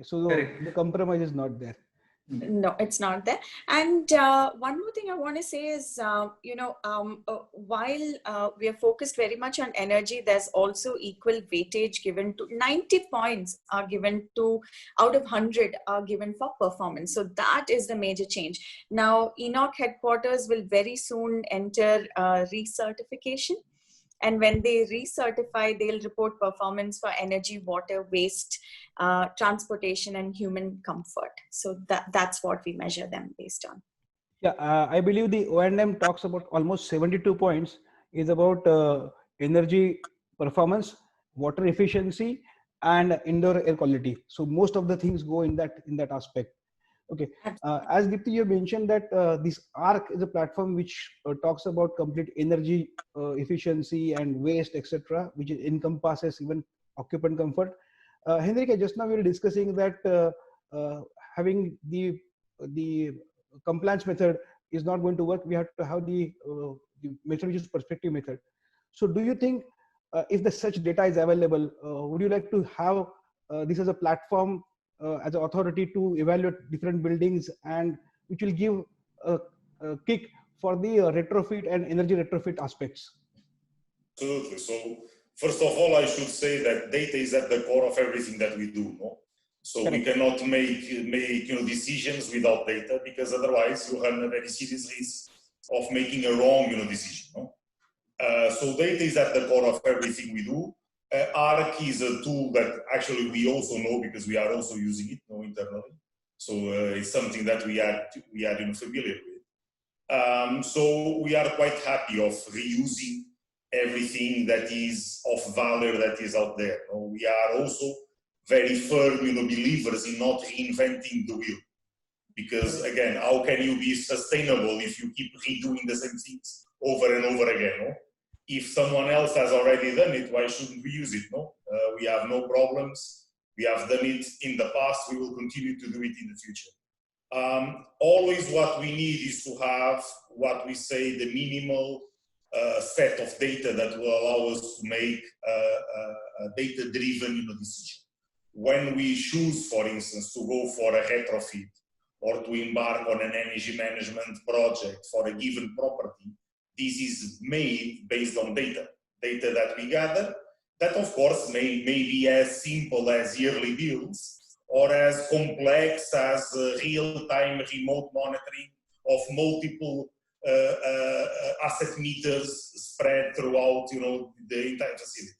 So the compromise is not there. No, it's not there. And one more thing I want to say is, while we are focused very much on energy, there's also equal weightage given to 90 points are given to out of 100 are given for performance. So that is the major change. Now, ENOC headquarters will very soon enter recertification. And when they recertify, they'll report performance for energy, water, waste, transportation, and human comfort. So that's what we measure them based on. Yeah, I believe the O&M talks about almost 72 points is about energy performance, water efficiency, and indoor air quality. So most of the things go in that aspect. Okay, as Deepthy, you mentioned that this ARC is a platform which talks about complete energy efficiency and waste, etc., which encompasses even occupant comfort. Henrique, just now we were discussing that having the compliance method is not going to work. We have to have the method which is perspective method. So, do you think if the such data is available, would you like to have this as a platform as an authority to evaluate different buildings, and which will give a kick for the retrofit and energy retrofit aspects? Absolutely. So first of all, I should say that data is at the core of everything that we do. No? So Correct. We cannot make decisions without data, because otherwise you run a very serious risk of making a wrong decision. No? So data is at the core of everything we do. ARC is a tool that actually we also know, because we are also using it internally. So it's something that we are familiar with. So we are quite happy of reusing everything that is of value that is out there. We are also very firm believers in not reinventing the wheel. Because again, how can you be sustainable if you keep redoing the same things over and over again? No? If someone else has already done it, why shouldn't we use it? No, we have no problems. We have done it in the past. We will continue to do it in the future. Always what we need is to have what we say the minimal set of data that will allow us to make a data-driven decision. When we choose, for instance, to go for a retrofit or to embark on an energy management project for a given property, this is made based on data that we gather, that of course may be as simple as yearly bills or as complex as real-time remote monitoring of multiple asset meters spread throughout the entire facility.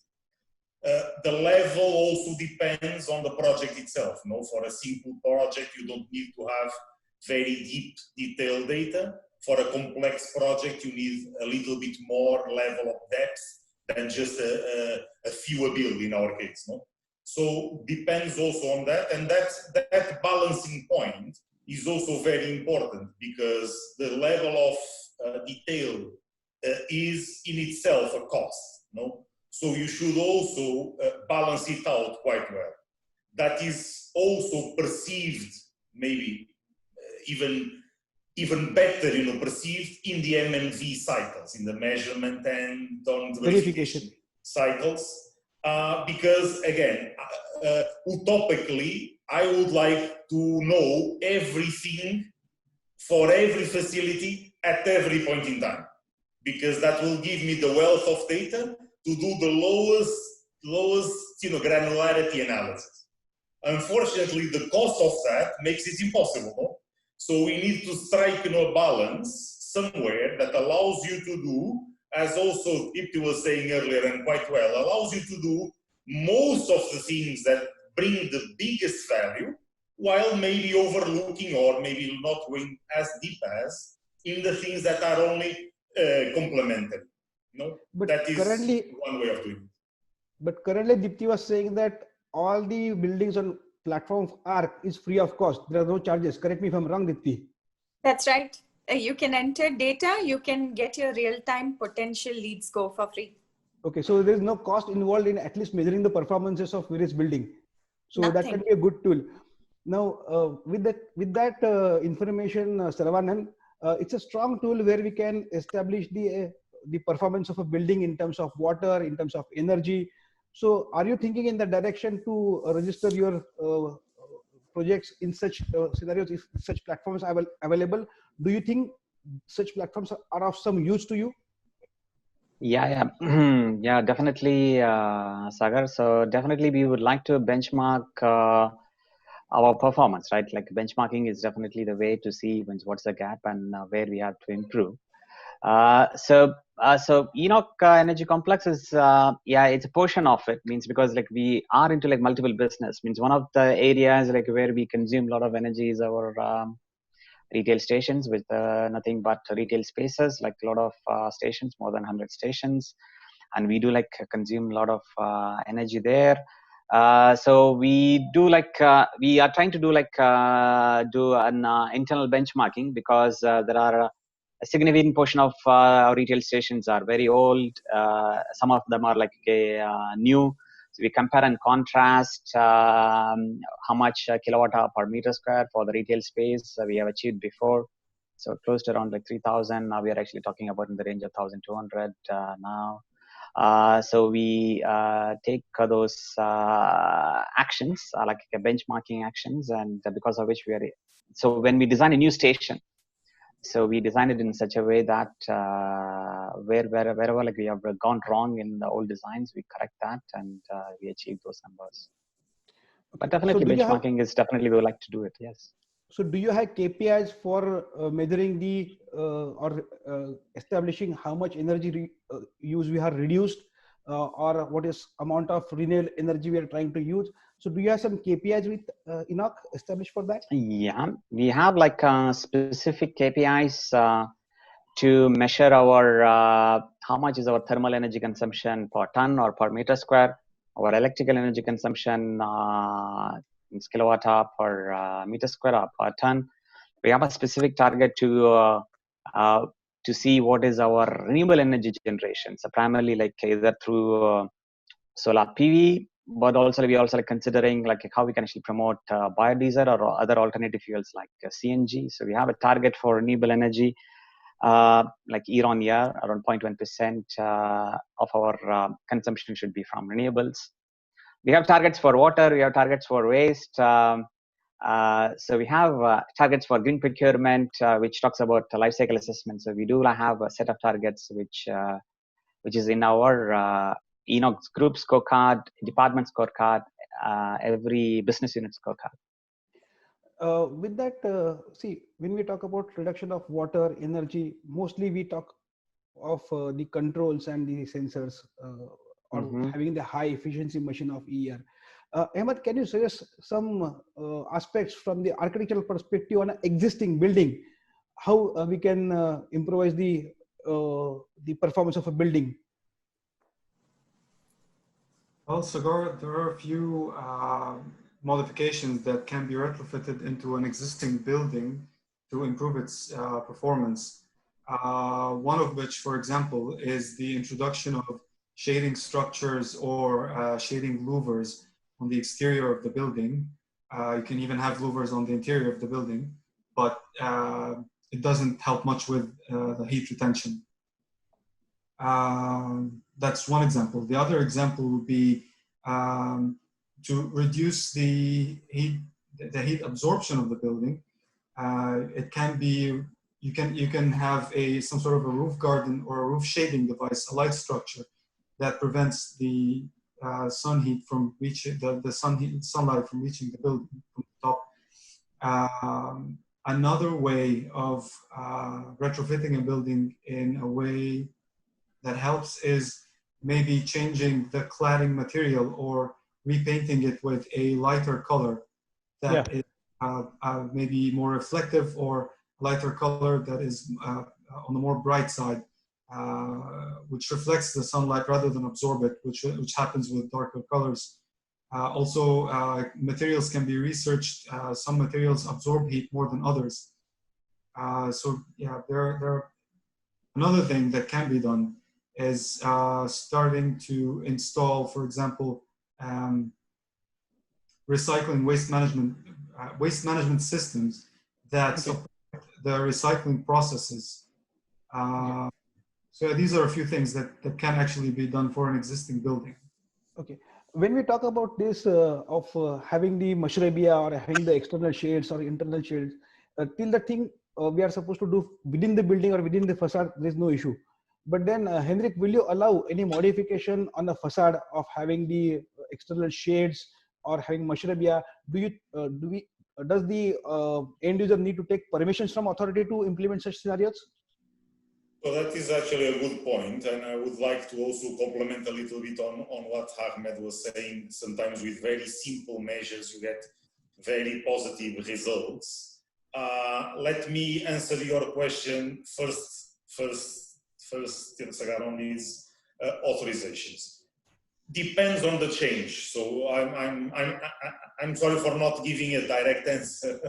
The level also depends on the project itself. For a simple project, you don't need to have very deep, detailed data. For a complex project, you need a little bit more level of depth than just a viewable in our case. So depends also on that, and that balancing point is also very important, because the level of detail is in itself a cost. So you should also balance it out quite well. That is also perceived, maybe even better, perceived in the M&V cycles, in the measurement and on the verification cycles. Because again, utopically, I would like to know everything for every facility at every point in time, because that will give me the wealth of data to do the lowest granularity analysis. Unfortunately, the cost of that makes it impossible. So we need to strike a balance somewhere that allows you to do, as also Deepthy was saying earlier and quite well, allows you to do most of the things that bring the biggest value, while maybe overlooking or maybe not going as deep as in the things that are only complementary. But that is one way of doing it. But currently, Deepthy was saying that all the buildings on platform of ARC is free of cost. There are no charges. Correct me if I'm wrong, Deepthy. That's right. You can enter data. You can get your real-time potential lead score for free. Okay, so there is no cost involved in at least measuring the performances of various building. So Nothing. That can be a good tool. Now, with that information, Saravanan, it's a strong tool where we can establish the performance of a building in terms of water, in terms of energy. So are you thinking in that direction to register your projects in such scenarios, if such platforms are available? Do you think such platforms are of some use to you? Yeah, yeah, definitely, Sagar. So definitely we would like to benchmark our performance, right? Like benchmarking is definitely the way to see what's the gap and where we have to improve. So So ENOC energy complex is yeah, it's a portion of it. Means because like we are into like multiple business. Means one of the areas like where we consume a lot of energy is our retail stations with nothing but retail spaces, like a lot of stations, more than 100 stations, and we do like consume a lot of energy there. So we do like we are trying to do like do an internal benchmarking, because there are a significant portion of our retail stations are very old. Some of them are like new. So we compare and contrast how much kilowatt hour per meter square for the retail space we have achieved before. So close to around like 3,000. Now we are actually talking about in the range of 1,200 now. So we take those actions like benchmarking actions, and because of which we are. So when we design a new station, so we design it in such a way that wherever like we have gone wrong in the old designs, we correct that and we achieve those numbers. But definitely benchmarking is definitely we would like to do it. Yes. So do you have KPIs for measuring the or establishing how much energy use we have reduced or what is amount of renewable energy we are trying to use? So do you have some KPIs with ENOC established for that? Yeah, we have like specific KPIs to measure our how much is our thermal energy consumption per ton or per meter square, our electrical energy consumption in kilowatt hour per meter square or per ton. We have a specific target to see what is our renewable energy generation. So primarily like either through solar PV, but also we also like considering like how we can actually promote biodiesel or other alternative fuels like CNG. So we have a target for renewable energy like year on year, around 0.1% of our consumption should be from renewables. We have targets for water, we have targets for waste. So we have targets for green procurement, which talks about life cycle assessment. So we do have a set of targets which is in our ENOC group scorecard, department scorecard, every business unit scorecard. With that, see, when we talk about reduction of water, energy, mostly we talk of the controls and the sensors or having the high efficiency machine of ER. Ahmed, can you suggest some aspects from the architectural perspective on an existing building, how we can improvise the performance of a building? Well, Sagar, there are a few modifications that can be retrofitted into an existing building to improve its performance. One of which, for example, is the introduction of shading structures or shading louvers on the exterior of the building. You can even have louvers on the interior of the building, but it doesn't help much with the heat retention. That's one example. The other example would be to reduce the heat absorption of the building. It can be you can have some sort of a roof garden or a roof shading device, a light structure that prevents the sun heat from reaching sunlight from reaching the building from the top. Another way of retrofitting a building in a way that helps is maybe changing the cladding material or repainting it with a lighter color that is maybe more reflective, or lighter color that is on the more bright side, which reflects the sunlight rather than absorb it, which happens with darker colors. Also, materials can be researched. Some materials absorb heat more than others. So yeah, there. Another thing that can be done is starting to install, for example, recycling waste management systems that support the recycling processes. So these are a few things that can actually be done for an existing building. Okay. When we talk about this of having the mashrabia or having the external shades or internal shades, till the thing we are supposed to do within the building or within the facade, there is no issue. But then, Henrique, will you allow any modification on the facade of having the external shades or having mashrabia? Does the end user need to take permissions from authority to implement such scenarios? So that is actually a good point, and I would like to also complement a little bit on what Ahmed was saying. Sometimes with very simple measures, you get very positive results. Let me answer your question first, Sagar, on these authorizations. Depends on the change. So I'm sorry for not giving a direct answer,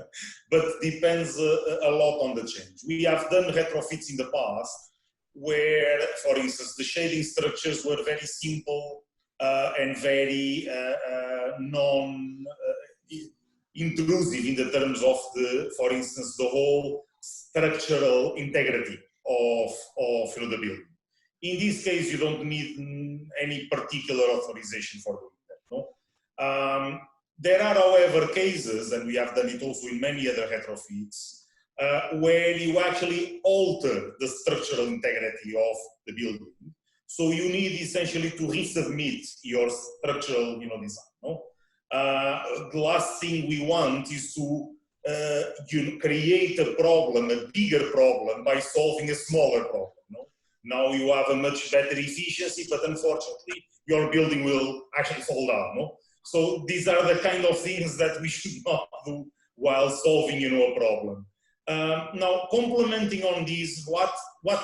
but depends a lot on the change. We have done retrofits in the past where, for instance, the shading structures were very simple and very non-intrusive in the terms of for instance, the whole structural integrity of the building. In this case, you don't need any particular authorization for doing that. No? There are, however, cases, and we have done it also in many other retrofits, where you actually alter the structural integrity of the building. So you need essentially to resubmit your structural design. No? The last thing we want is to create a problem, a bigger problem, by solving a smaller problem. No? Now you have a much better efficiency, but unfortunately, your building will actually fall down. No? So these are the kind of things that we should not do while solving, a problem. Now, complementing on these, what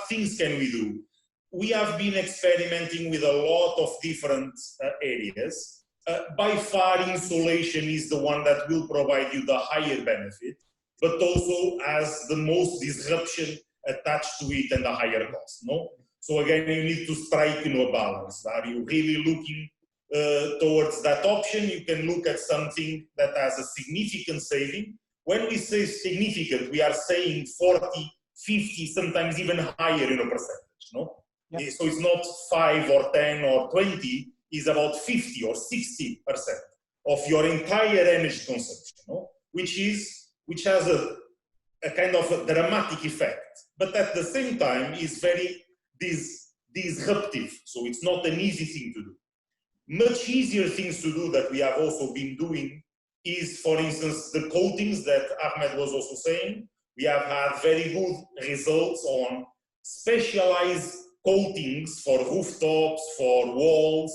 things can we do? We have been experimenting with a lot of different areas. By far, insulation is the one that will provide you the higher benefit, but also has the most disruption attached to it and the higher cost. No? So again, you need to strike a balance. Are you really looking towards that option? You can look at something that has a significant saving. When we say significant, we are saying 40, 50, sometimes even higher percentage. No? Yep. So it's not 5 or 10 or 20, it's about 50 or 60% of your entire energy consumption, no? which has a kind of a dramatic effect, but at the same time is very disruptive. So it's not an easy thing to do. Much easier things to do that we have also been doing is, for instance, the coatings that Ahmed was also saying. We have had very good results on specialized coatings for rooftops, for walls,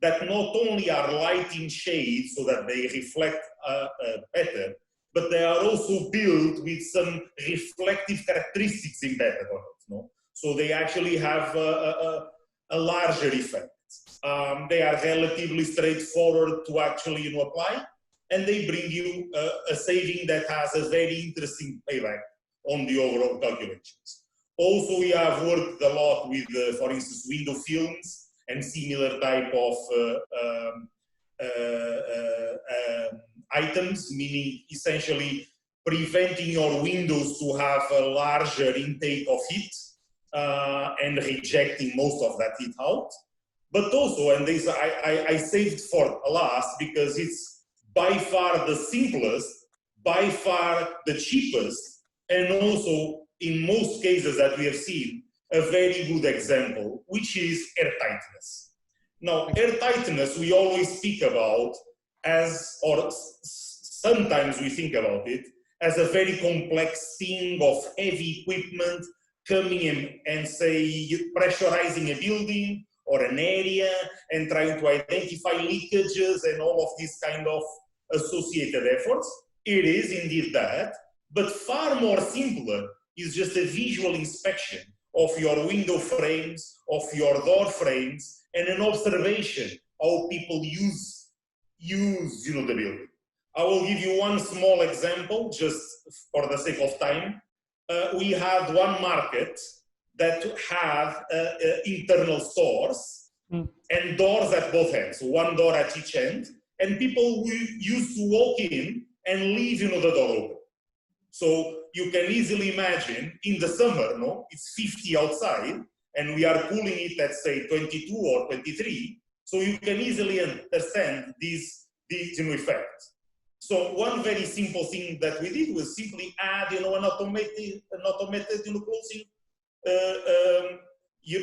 that not only are light in shade so that they reflect better, but they are also built with some reflective characteristics embedded on it. No? So they actually have a larger effect. They are relatively straightforward to actually apply, and they bring you a saving that has a very interesting payback on the overall calculations. Also, we have worked a lot with, for instance, window films and similar type of items, meaning essentially preventing your windows to have a larger intake of heat and rejecting most of that heat out. But also, and this I saved for last because it's by far the simplest, by far the cheapest, and also in most cases that we have seen, a very good example, which is airtightness. Now, airtightness we always speak about as, or sometimes we think about it, as a very complex thing of heavy equipment coming in and say pressurizing a building or an area and trying to identify leakages and all of these kind of associated efforts. It is indeed that, but far more simpler is just a visual inspection of your window frames, of your door frames, and an observation how people use the building. I will give you one small example, just for the sake of time. We had one market that had internal stores and doors at both ends, so one door at each end, and people used to walk in and leave the door open. So you can easily imagine in the summer, no, it's 50 outside, and we are cooling it at say 22 or 23. So you can easily understand this effect. So one very simple thing that we did was simply add, an automated closing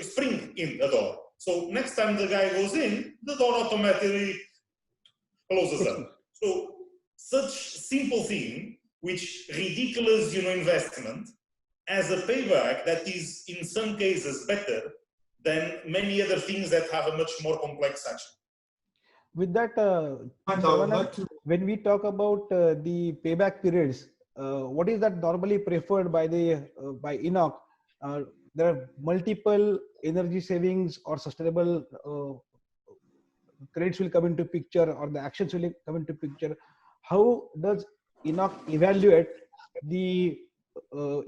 spring in the door. So next time the guy goes in, the door automatically closes up. So such simple thing, which ridiculous, investment, as a payback that is in some cases better than many other things that have a much more complex action. With that, Saravanan, when we talk about the payback periods, what is that normally preferred by the by ENOC? There are multiple energy savings or sustainable credits will come into picture, or the actions will come into picture. How does ENOC evaluate the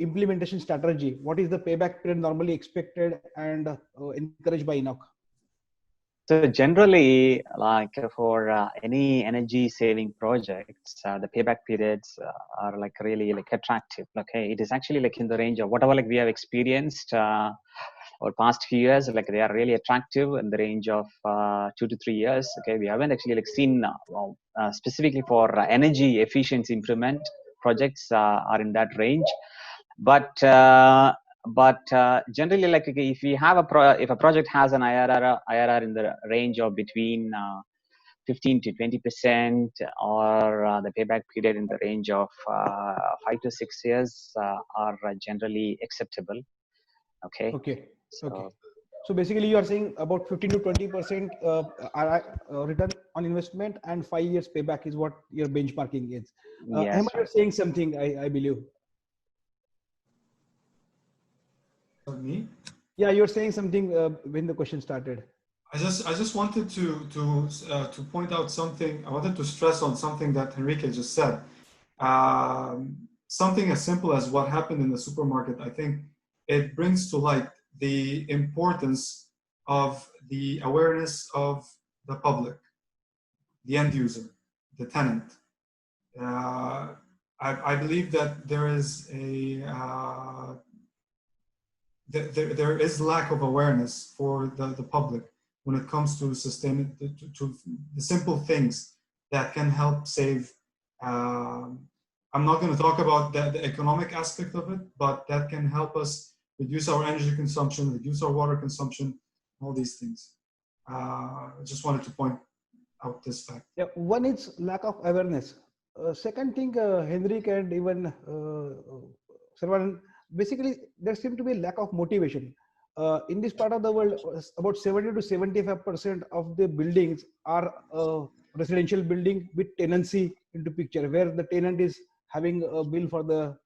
implementation strategy? What is the payback period normally expected and encouraged by ENOC? So generally, like for any energy saving projects, the payback periods are like really like attractive. Okay, it is actually like in the range of whatever like we have experienced over past few years. Like they are really attractive in the range of 2 to 3 years. Okay, we haven't actually like seen specifically for energy efficiency improvement projects are in that range, but generally, like if we have if a project has an IRR in the range of between 15 to 20%, or the payback period in the range of 5 to 6 years are generally acceptable. Okay. Okay. So, okay. So basically, you are saying about 15 to 20% return on investment and 5 years payback is what your benchmarking is. yes, Ahmed, you're saying something, I believe. me? Yeah, you're saying something when the question started. I just wanted to point out something. I wanted to stress on something that Henrique just said. Something as simple as what happened in the supermarket. I think it brings to light the importance of the awareness of the public, the end user, the tenant. I believe that there is there is lack of awareness for the public when it comes to to the simple things that can help save. I'm not going to talk about the economic aspect of it, but that can help us reduce our energy consumption, reduce our water consumption, all these things. I just wanted to point out this fact. Yeah, one is lack of awareness. Second thing, Henrique and even Saravanan, basically there seems to be lack of motivation. In this part of the world, about 70 to 75% of the buildings are residential building with tenancy into picture, where the tenant is having a bill for the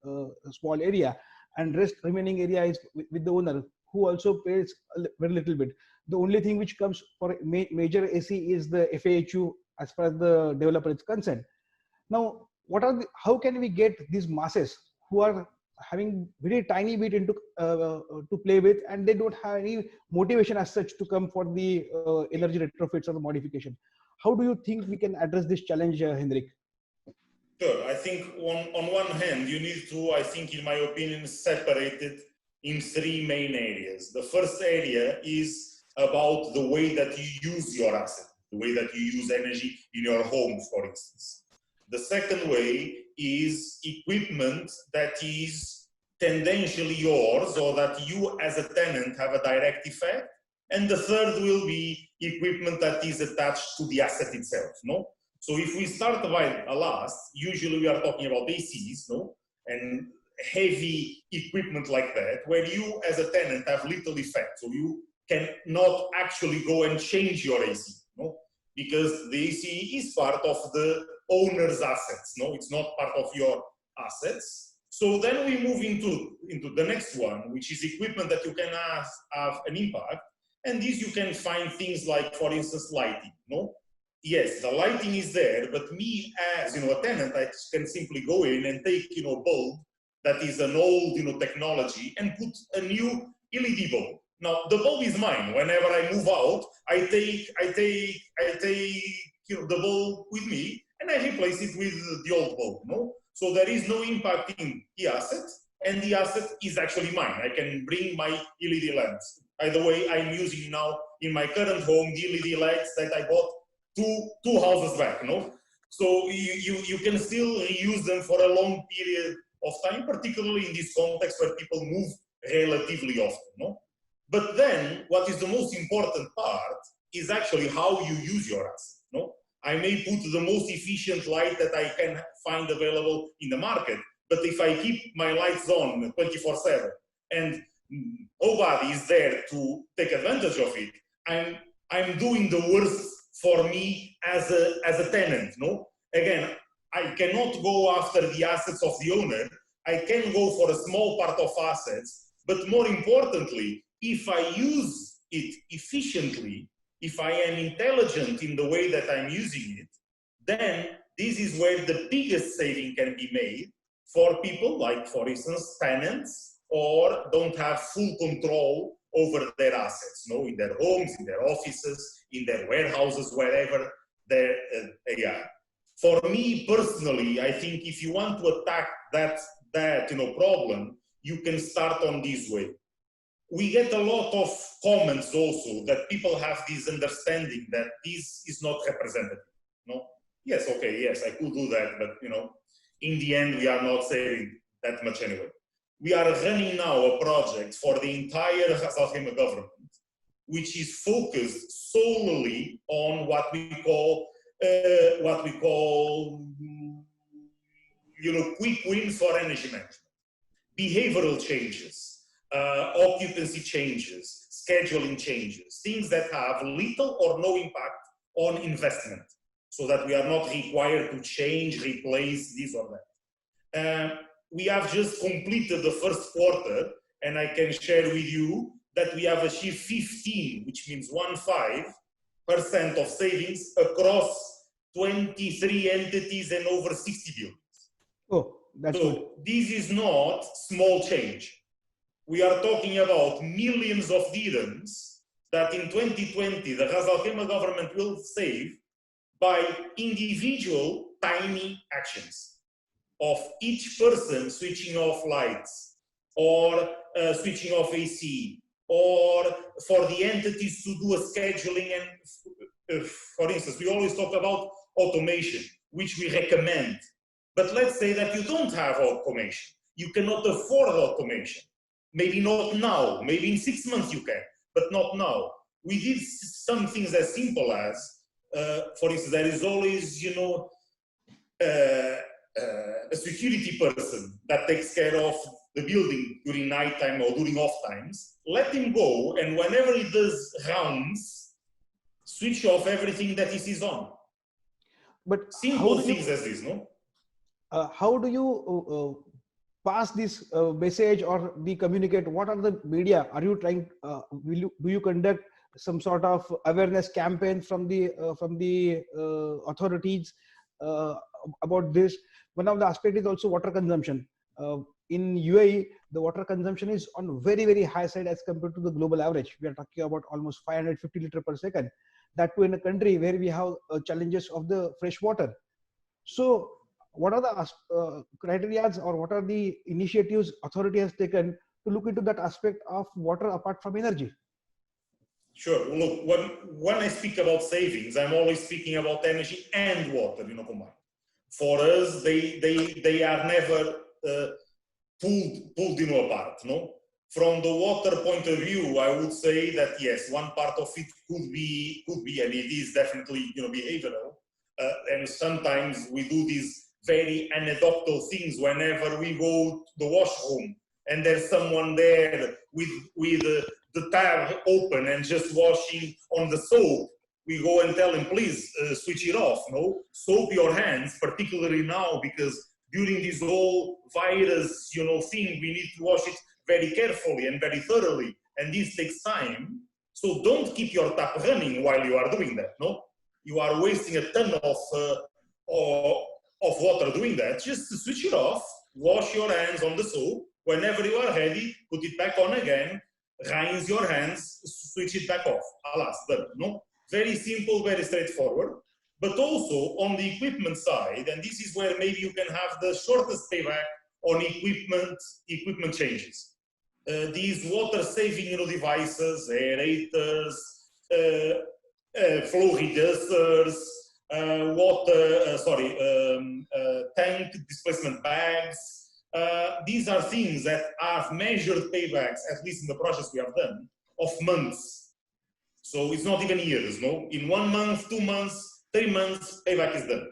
small area, and rest remaining area is with the owner, who also pays a very little bit. The only thing which comes for major AC is the FAHU as far as the developer is concerned. Now, how can we get these masses who are having very tiny bit into to play with, and they don't have any motivation as such to come for the energy retrofits or the modification? How do you think we can address this challenge, Henrique? Sure. I think on one hand, you need to, I think, in my opinion, separate it in three main areas. The first area is about the way that you use your asset, the way that you use energy in your home, for instance. The second way is equipment that is tendentially yours, or that you as a tenant have a direct effect. And the third will be equipment that is attached to the asset itself, no? So if we start by last, usually we are talking about ACs, no? And heavy equipment like that, where you as a tenant have little effect. So you cannot actually go and change your AC, no? Because the AC is part of the owner's assets, no? It's not part of your assets. So then we move into the next one, which is equipment that you can have an impact. And these you can find things like, for instance, lighting, no? Yes, the lighting is there, but me as, a tenant, I can simply go in and take, a bulb that is an old, technology, and put a new LED bulb. Now, the bulb is mine. Whenever I move out, I take the bulb with me, and I replace it with the old bulb, no? So there is no impact in the asset, and the asset is actually mine. I can bring my LED lamps. By the way, I'm using now in my current home the LED lights that I bought two houses back, no? So you can still reuse them for a long period of time, particularly in this context where people move relatively often, no? But then what is the most important part is actually how you use your asset, no? I may put the most efficient light that I can find available in the market, But if I keep my lights on 24/7 and nobody is there to take advantage of it, I'm doing the worst for me as a tenant. No, again, I cannot go after the assets of the owner. I can go for a small part of assets, but more importantly, if I use it efficiently, if I am intelligent in the way that I'm using it, then this is where the biggest saving can be made for people like, for instance, tenants, or don't have full control over their assets, no, in their homes, in their offices, in their warehouses, wherever they are. For me personally, I think if you want to attack that problem, you can start on this way. We get a lot of comments also that people have this understanding that this is not representative. No, yes, okay, yes, I could do that, but in the end, we are not saving that much anyway. We are running now a project for the entire Khaimah government, which is focused solely on what we call quick wins for energy management, behavioral changes, occupancy changes, scheduling changes, things that have little or no impact on investment, so that we are not required to change, replace this or that. We have just completed the first quarter, and I can share with you that we have achieved 15, which means 15% of savings across 23 entities and over 60 buildings. Oh, that's good. So this is not small change. We are talking about millions of dirhams that in 2020 the Khaimah government will save by individual tiny actions of each person switching off lights, or switching off AC, or for the entities to do a scheduling. And for instance, we always talk about automation, which we recommend. But let's say that you don't have automation. You cannot afford automation. Maybe not now, maybe in 6 months you can, but not now. We did some things as simple as, for instance, there is always, a security person that takes care of the building during nighttime or during off times. Let him go, and whenever he does rounds, switch off everything that he sees on. But simple things as this, no? How do you pass this message or communicate? What are the media? Are you trying? Do you conduct some sort of awareness campaign from the authorities about this? One of the aspects is also water consumption. In UAE, the water consumption is on very, very high side as compared to the global average. We are talking about almost 550 liters per second. That too in a country where we have challenges of the fresh water. So what are the criteria, or what are the initiatives authority has taken to look into that aspect of water apart from energy? Sure. Look, when I speak about savings, I'm always speaking about energy and water, combined. For us, they are never pulled apart. No. From the water point of view, I would say that yes, one part of it could be, and it is definitely behavioral. And sometimes we do these very anecdotal things whenever we go to the washroom and there's someone there with the tab open and just washing on the soap. We go and tell him, please switch it off. No, soap your hands, particularly now, because during this whole virus, thing, we need to wash it very carefully and very thoroughly, and this takes time. So don't keep your tap running while you are doing that. No, you are wasting a ton of water doing that. Just switch it off, wash your hands on the soap. Whenever you are ready, put it back on again, rinse your hands, switch it back off. Alas, done. No. Very simple, very straightforward. But also on the equipment side, and this is where maybe you can have the shortest payback on equipment changes. These water-saving devices, aerators, flow reducers, tank displacement bags. These are things that have measured paybacks, at least in the projects we have done, of months. So it's not even years, no? In 1 month, 2 months, 3 months, payback is done.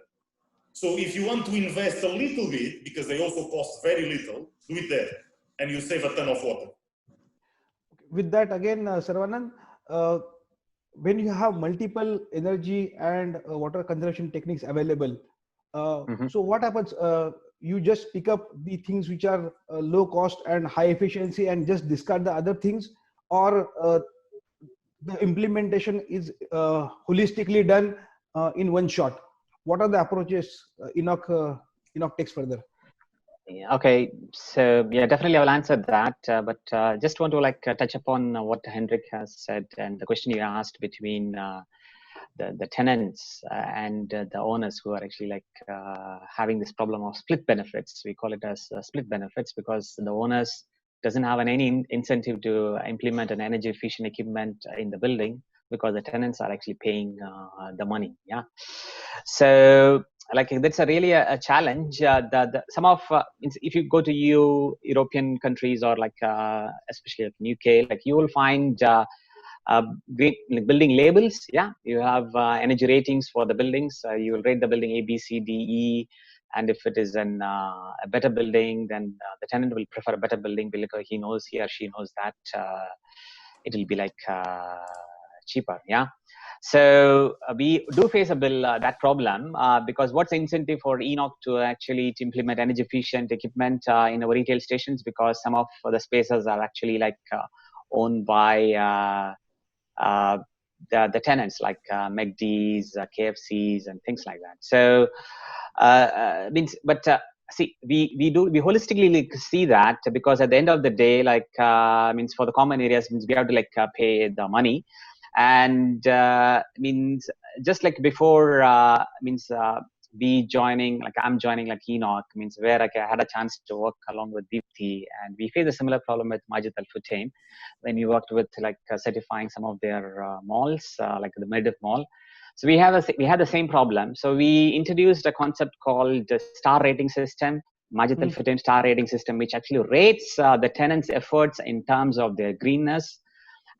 So if you want to invest a little bit, because they also cost very little, do it there, and you save a ton of water. With that, again, Saravanan, when you have multiple energy and water conservation techniques available, so what happens? You just pick up the things which are low cost and high efficiency and just discard the other things, or the implementation is holistically done in one shot? What are the approaches ENOC takes further? Okay, so yeah, definitely I will answer that, but just want to touch upon what Henrique has said and the question you asked between the tenants and the owners who are actually having this problem of split benefits. We call it as split benefits because the owners doesn't have any incentive to implement an energy efficient equipment in the building because the tenants are actually paying the money. Yeah, so that's really a challenge. Some of if you go to European countries or especially UK, you will find great building labels. Yeah, you have energy ratings for the buildings. You will rate the building A, B, C, D, E, and if it is a better building, then the tenant will prefer a better building because he or she knows that it will be cheaper. Yeah. So we do face that problem because what's the incentive for ENOC to actually implement energy efficient equipment in our retail stations, because some of the spaces are actually owned by the tenants like McD's, KFCs, and things like that. So see, we holistically see that, because at the end of the day, for the common areas, we have to pay the money, and just before I'm joining ENOC, where I had a chance to work along with Deepthy, and we faced a similar problem with Majid Al Futtaim when we worked with certifying some of their malls, like the Medif Mall. So we had the same problem. So we introduced a concept called the star rating system, Majid Al Futtaim star rating system, which actually rates the tenants' efforts in terms of their greenness.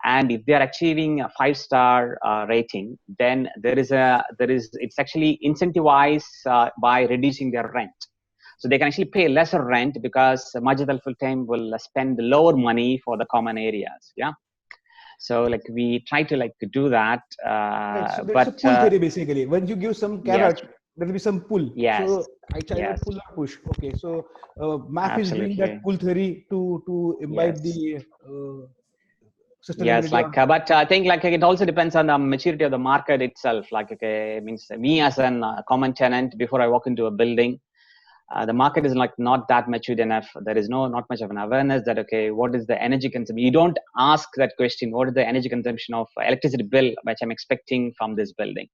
And if they are achieving a 5-star rating, then it's actually incentivized by reducing their rent. So they can actually pay lesser rent because Majid Al Futtaim will spend lower money for the common areas. Yeah. So we try to do that. Right, so there's a pull theory basically. When you give some carrot, yes, there will be some pull. Yes. So I try to pull or push. Okay. So MAF is doing that pull theory to imbibe the yes, but I think it also depends on the maturity of the market itself. Me as a common tenant, before I walk into a building, the market is not that matured enough. There is not much of an awareness that what is the energy consumption? You don't ask that question. What is the energy consumption of electricity bill which I'm expecting from this building?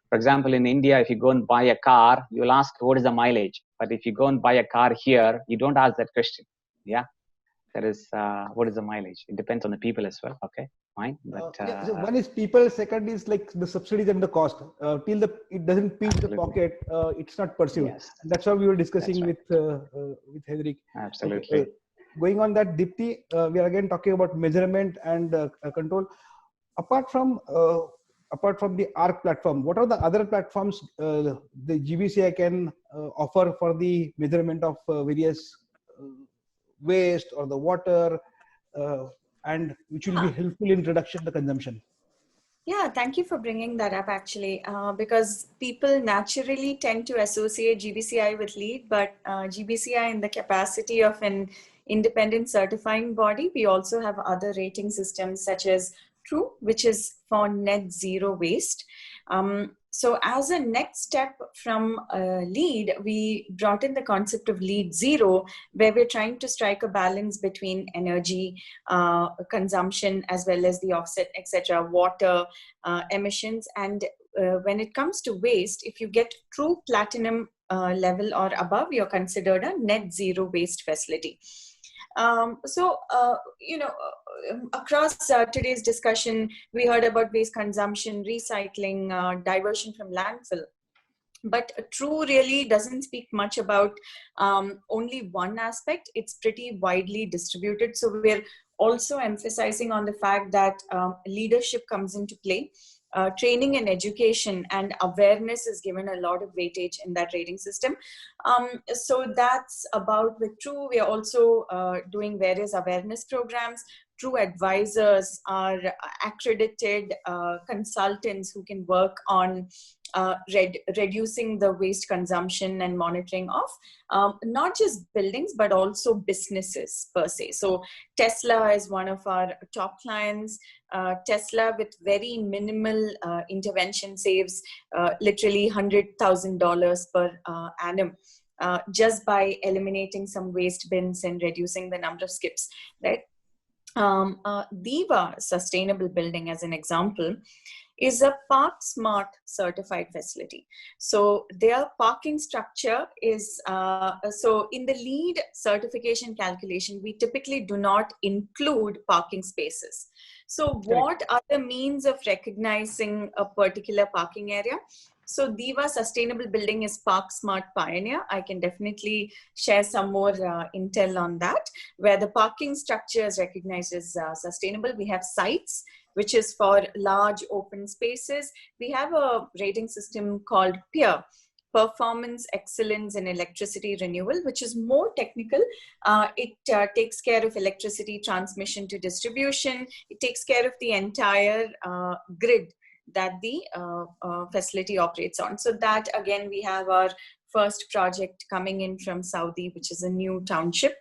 For example, in India, if you go and buy a car, you'll ask what is the mileage. But if you go and buy a car here, you don't ask that question. Yeah. That is what is the mileage? It depends on the people as well. Okay, fine. But so one is people, second is the subsidies and the cost. Till it doesn't pinch the pocket, it's not pursued. Yes. That's what we were discussing with Henrique. Absolutely. Okay. Going on that, Deepthy, we are again talking about measurement and control. Apart from the ARC platform, what are the other platforms the GBCI can offer for the measurement of various waste or the water, and which will be helpful in reduction the consumption? Yeah, thank you for bringing that up actually, because people naturally tend to associate GBCI with LEED, but GBCI in the capacity of an independent certifying body, we also have other rating systems such as TRUE, which is for net zero waste. So as a next step from LEED, we brought in the concept of LEED Zero, where we're trying to strike a balance between energy consumption as well as the offset, etc., water emissions. And when it comes to waste, if you get true platinum level or above, you're considered a net zero waste facility. Across today's discussion, we heard about waste consumption, recycling, diversion from landfill. But TRUE really doesn't speak much about only one aspect. It's pretty widely distributed. So we're also emphasizing on the fact that leadership comes into play. training and education and awareness is given a lot of weightage in that rating system. So that's about with True. We are also doing various awareness programs. True advisors are accredited consultants who can work on reducing the waste consumption and monitoring of not just buildings, but also businesses per se. So Tesla is one of our top clients. Tesla with very minimal intervention saves literally $100,000 per annum. Just by eliminating some waste bins and reducing the number of skips, right? Diva Sustainable Building, as an example, is a Park Smart certified facility. So their parking structure is, so in the LEED certification calculation, we typically do not include parking spaces. So what are the means of recognizing a particular parking area? So Diva Sustainable Building is Park Smart Pioneer. I can definitely share some more intel on that, where the parking structure is recognized as sustainable. We have sites, which is for large open spaces. We have a rating system called PEER, Performance Excellence in Electricity Renewal, which is more technical. It takes care of electricity transmission to distribution. It takes care of the entire grid that the facility operates on. So that, again, we have our first project coming in from Saudi, which is a new township.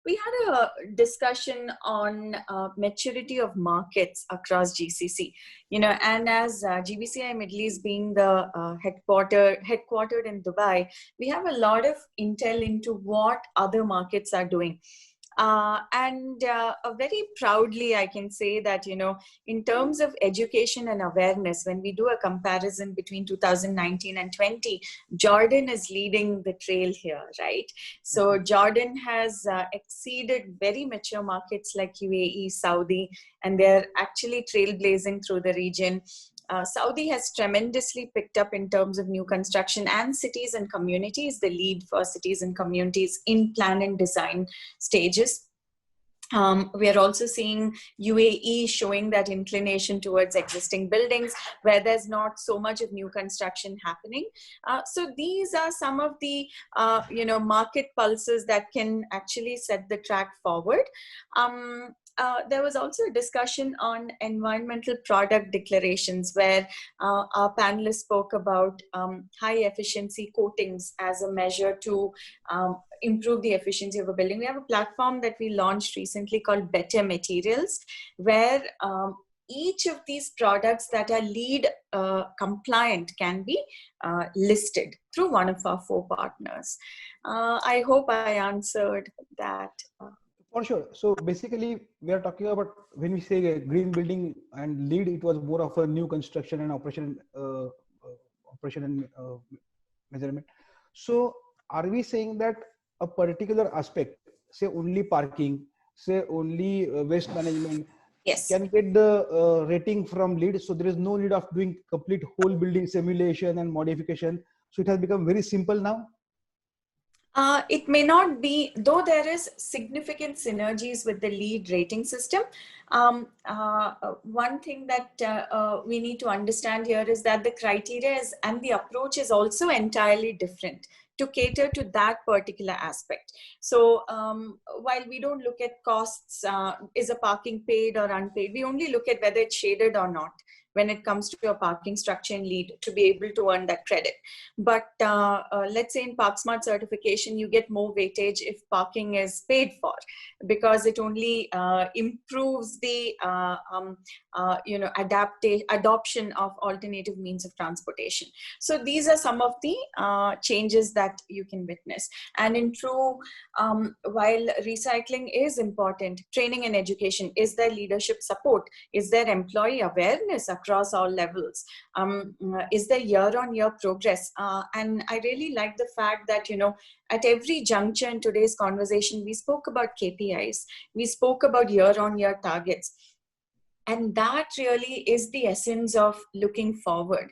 We had a discussion on maturity of markets across GCC, you know, and as GBCI Middle East being the headquartered in Dubai, we have a lot of intel into what other markets are doing. Very proudly, I can say that, you know, in terms of education and awareness, when we do a comparison between 2019 and 20, Jordan is leading the trail here, right? So Jordan has exceeded very mature markets like UAE, Saudi, and they're actually trailblazing through the region. Saudi has tremendously picked up in terms of new construction, and cities and communities, the lead for cities and communities in plan and design stages. We are also seeing UAE showing that inclination towards existing buildings where there's not so much of new construction happening. So these are some of the you know, market pulses that can actually set the track forward. There was also a discussion on environmental product declarations where our panelists spoke about high efficiency coatings as a measure to improve the efficiency of a building. We have a platform that we launched recently called Better Materials, where each of these products that are LEED compliant can be listed through one of our 4 partners. I hope I answered that. For sure. So basically, we are talking about, when we say a green building and LEED, it was more of a new construction and operation and measurement. So are we saying that a particular aspect, say only parking, say only waste management, yes, can get the rating from LEED? So there is no need of doing complete whole building simulation and modification. So it has become very simple now. It may not be, though there is significant synergies with the LEED rating system. One thing that we need to understand here is that the criteria and the approach is also entirely different to cater to that particular aspect. So while we don't look at costs, is a parking paid or unpaid, we only look at whether it's shaded or not when it comes to a parking structure and LEED to be able to earn that credit. But let's say in Park Smart certification, you get more weightage if parking is paid for, because it only improves the you know, adoption of alternative means of transportation. So these are some of the changes that you can witness. And in True, while recycling is important, training and education, is there leadership support? Is there employee awareness across all levels? Is there year-on-year progress? And I really like the fact that, you know, at every juncture in today's conversation, we spoke about KPIs, we spoke about year-on-year targets. And that really is the essence of looking forward.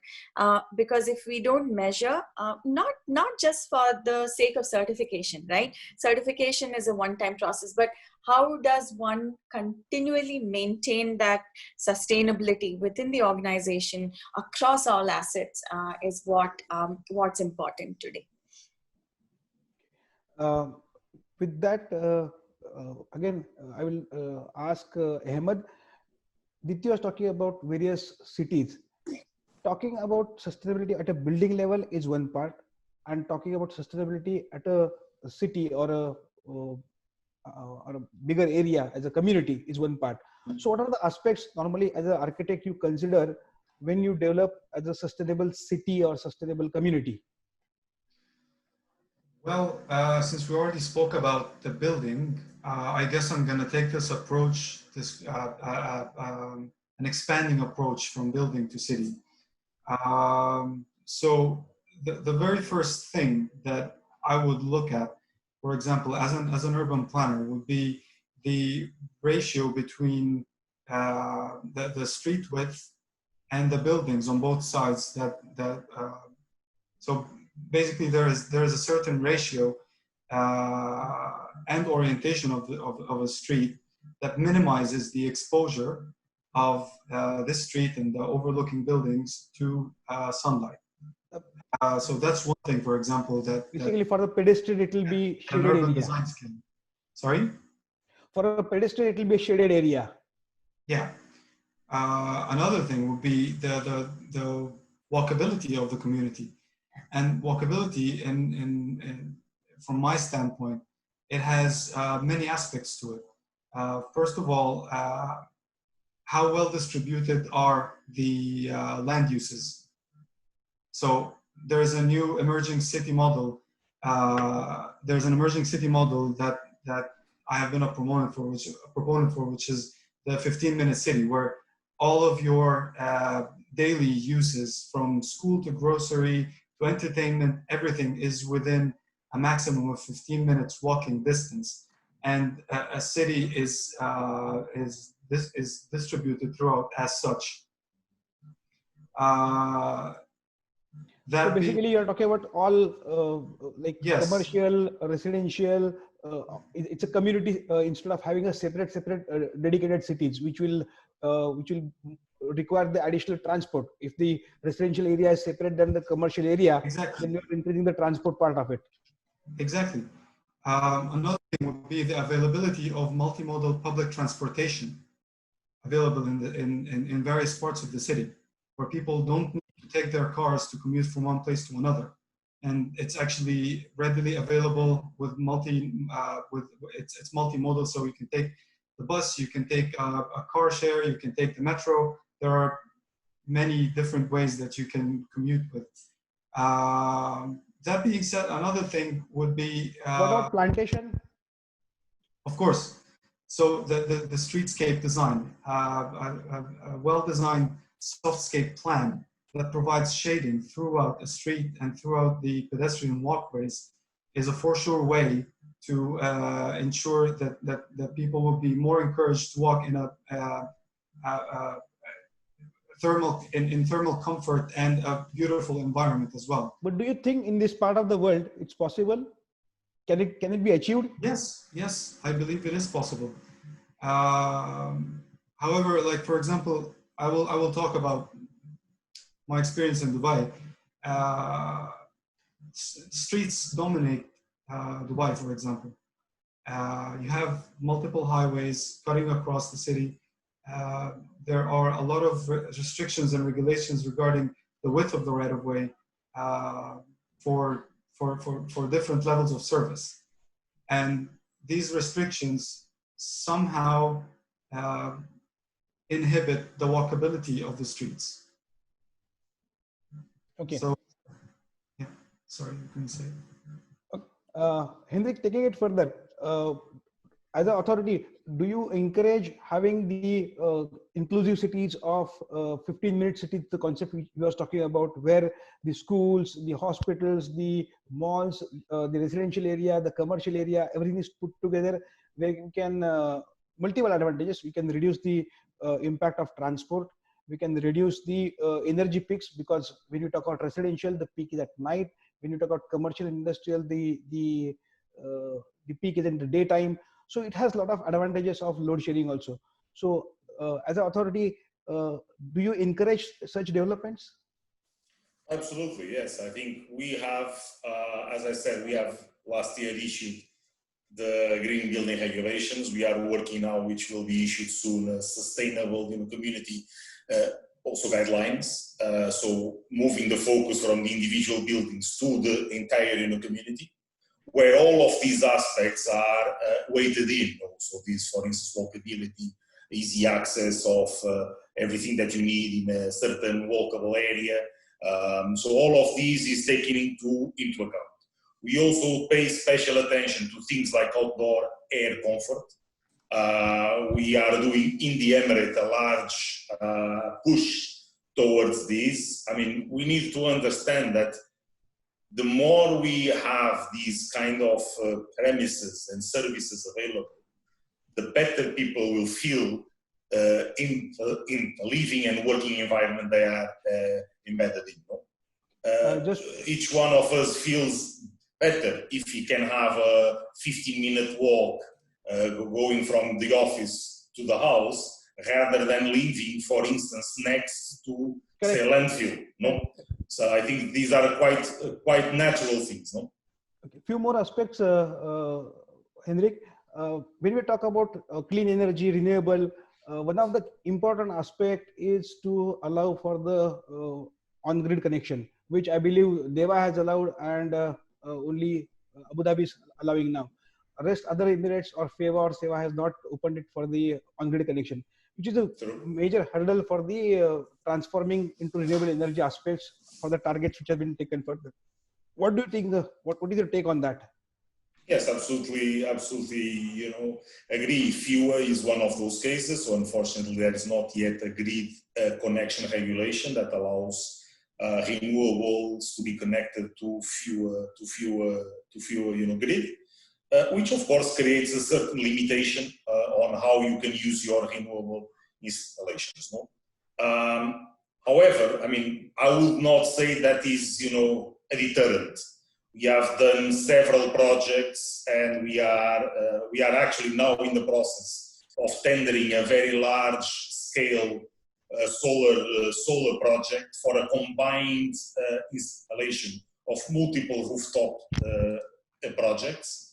Because if we don't measure, not just for the sake of certification, right? Certification is a one-time process, but how does one continually maintain that sustainability within the organization across all assets is what's important today. With that, again, I will ask Ahmed. Deepthy was talking about various cities. Talking about sustainability at a building level is one part, and talking about sustainability at a city or a bigger area as a community is one part. So what are the aspects normally as an architect you consider when you develop as a sustainable city or sustainable community? Well, since we already spoke about the building, I guess I'm going to take this approach, an expanding approach from building to city. So the very first thing that I would look at, for example, as an urban planner, would be the ratio between the street width and the buildings on both sides. So basically, there is a certain ratio and orientation of a street that minimizes the exposure of this street and the overlooking buildings to sunlight. So that's one thing, for example, that basically for the pedestrian it will be shaded area. Design scheme. Sorry? For a pedestrian it will be a shaded area. Yeah. Another thing would be the walkability of the community. And walkability, from my standpoint, it has many aspects to it. First of all, how well distributed are the land uses? So there's a new emerging city model. There's an emerging city model that I have been a proponent for, which is the 15-minute city, where all of your daily uses, from school to grocery to entertainment, everything is within a maximum of 15 minutes walking distance, and a city is distributed throughout as such. So basically, you're talking about all yes. Commercial, residential. It's a community instead of having a separate dedicated cities, which will require the additional transport. If the residential area is separate than the commercial area, exactly, then you're increasing the transport part of it. Exactly. Another thing would be the availability of multimodal public transportation available in various parts of the city, where people don't need to take their cars to commute from one place to another, and it's actually readily available with it's multimodal. So you can take the bus, you can take a car share, you can take the metro. There are many different ways that you can commute with. That being said, another thing would be what about plantation? Of course. So the streetscape design, a well-designed softscape plan that provides shading throughout a street and throughout the pedestrian walkways is a for sure way to ensure that people will be more encouraged to walk in thermal comfort and a beautiful environment as well. But do you think in this part of the world it's possible? Can it be achieved? Yes, I believe it is possible. However, like for example, I will talk about my experience in Dubai. Streets dominate Dubai, for example. You have multiple highways cutting across the city. There are a lot of restrictions and regulations regarding the width of the right-of-way for different levels of service. And these restrictions somehow inhibit the walkability of the streets. Okay. So, yeah, sorry, you can say. Henrique, taking it further, as an authority, do you encourage having the inclusive cities of 15-minute cities, the concept we was talking about, where the schools, the hospitals, the malls, the residential area, the commercial area, everything is put together, where you can, multiple advantages. We can reduce the impact of transport. We can reduce the energy peaks, because when you talk about residential, the peak is at night. When you talk about commercial and industrial, the peak is in the daytime. So it has a lot of advantages of load sharing also. So as an authority, do you encourage such developments? Absolutely, yes. I think we have, as I said, we have last year issued the green building regulations. We are working now, which will be issued soon, sustainable community also guidelines. So moving the focus from the individual buildings to the entire community, where all of these aspects are weighted in. So these, for instance, walkability, easy access of everything that you need in a certain walkable area. So all of these is taken into account. We also pay special attention to things like outdoor air comfort. We are doing in the Emirate a large push towards this. I mean, we need to understand that the more we have these kind of premises and services available, the better people will feel in the living and working environment they are embedded in. Each one of us feels better if he can have a 15-minute walk going from the office to the house rather than living, for instance, next to say landfill. So I think these are quite natural things. Okay. Few more aspects, Henrique. When we talk about clean energy, renewable, one of the important aspect is to allow for the on-grid connection, which I believe DEWA has allowed, and only Abu Dhabi is allowing now. Rest other Emirates or FEWA or SEWA has not opened it for the on-grid connection, which is a major hurdle for the transforming into renewable energy aspects for the targets which have been taken further. What do you think? What is your take on that? Yes, absolutely. Agree. FEWA is one of those cases. So unfortunately, there is not yet a grid connection regulation that allows renewables to be connected to FEWA grid, which of course creates a certain limitation on how you can use your renewable installations. However, I mean, I would not say that is a deterrent. We have done several projects, and we are actually now in the process of tendering a very large scale solar project for a combined installation of multiple rooftop projects.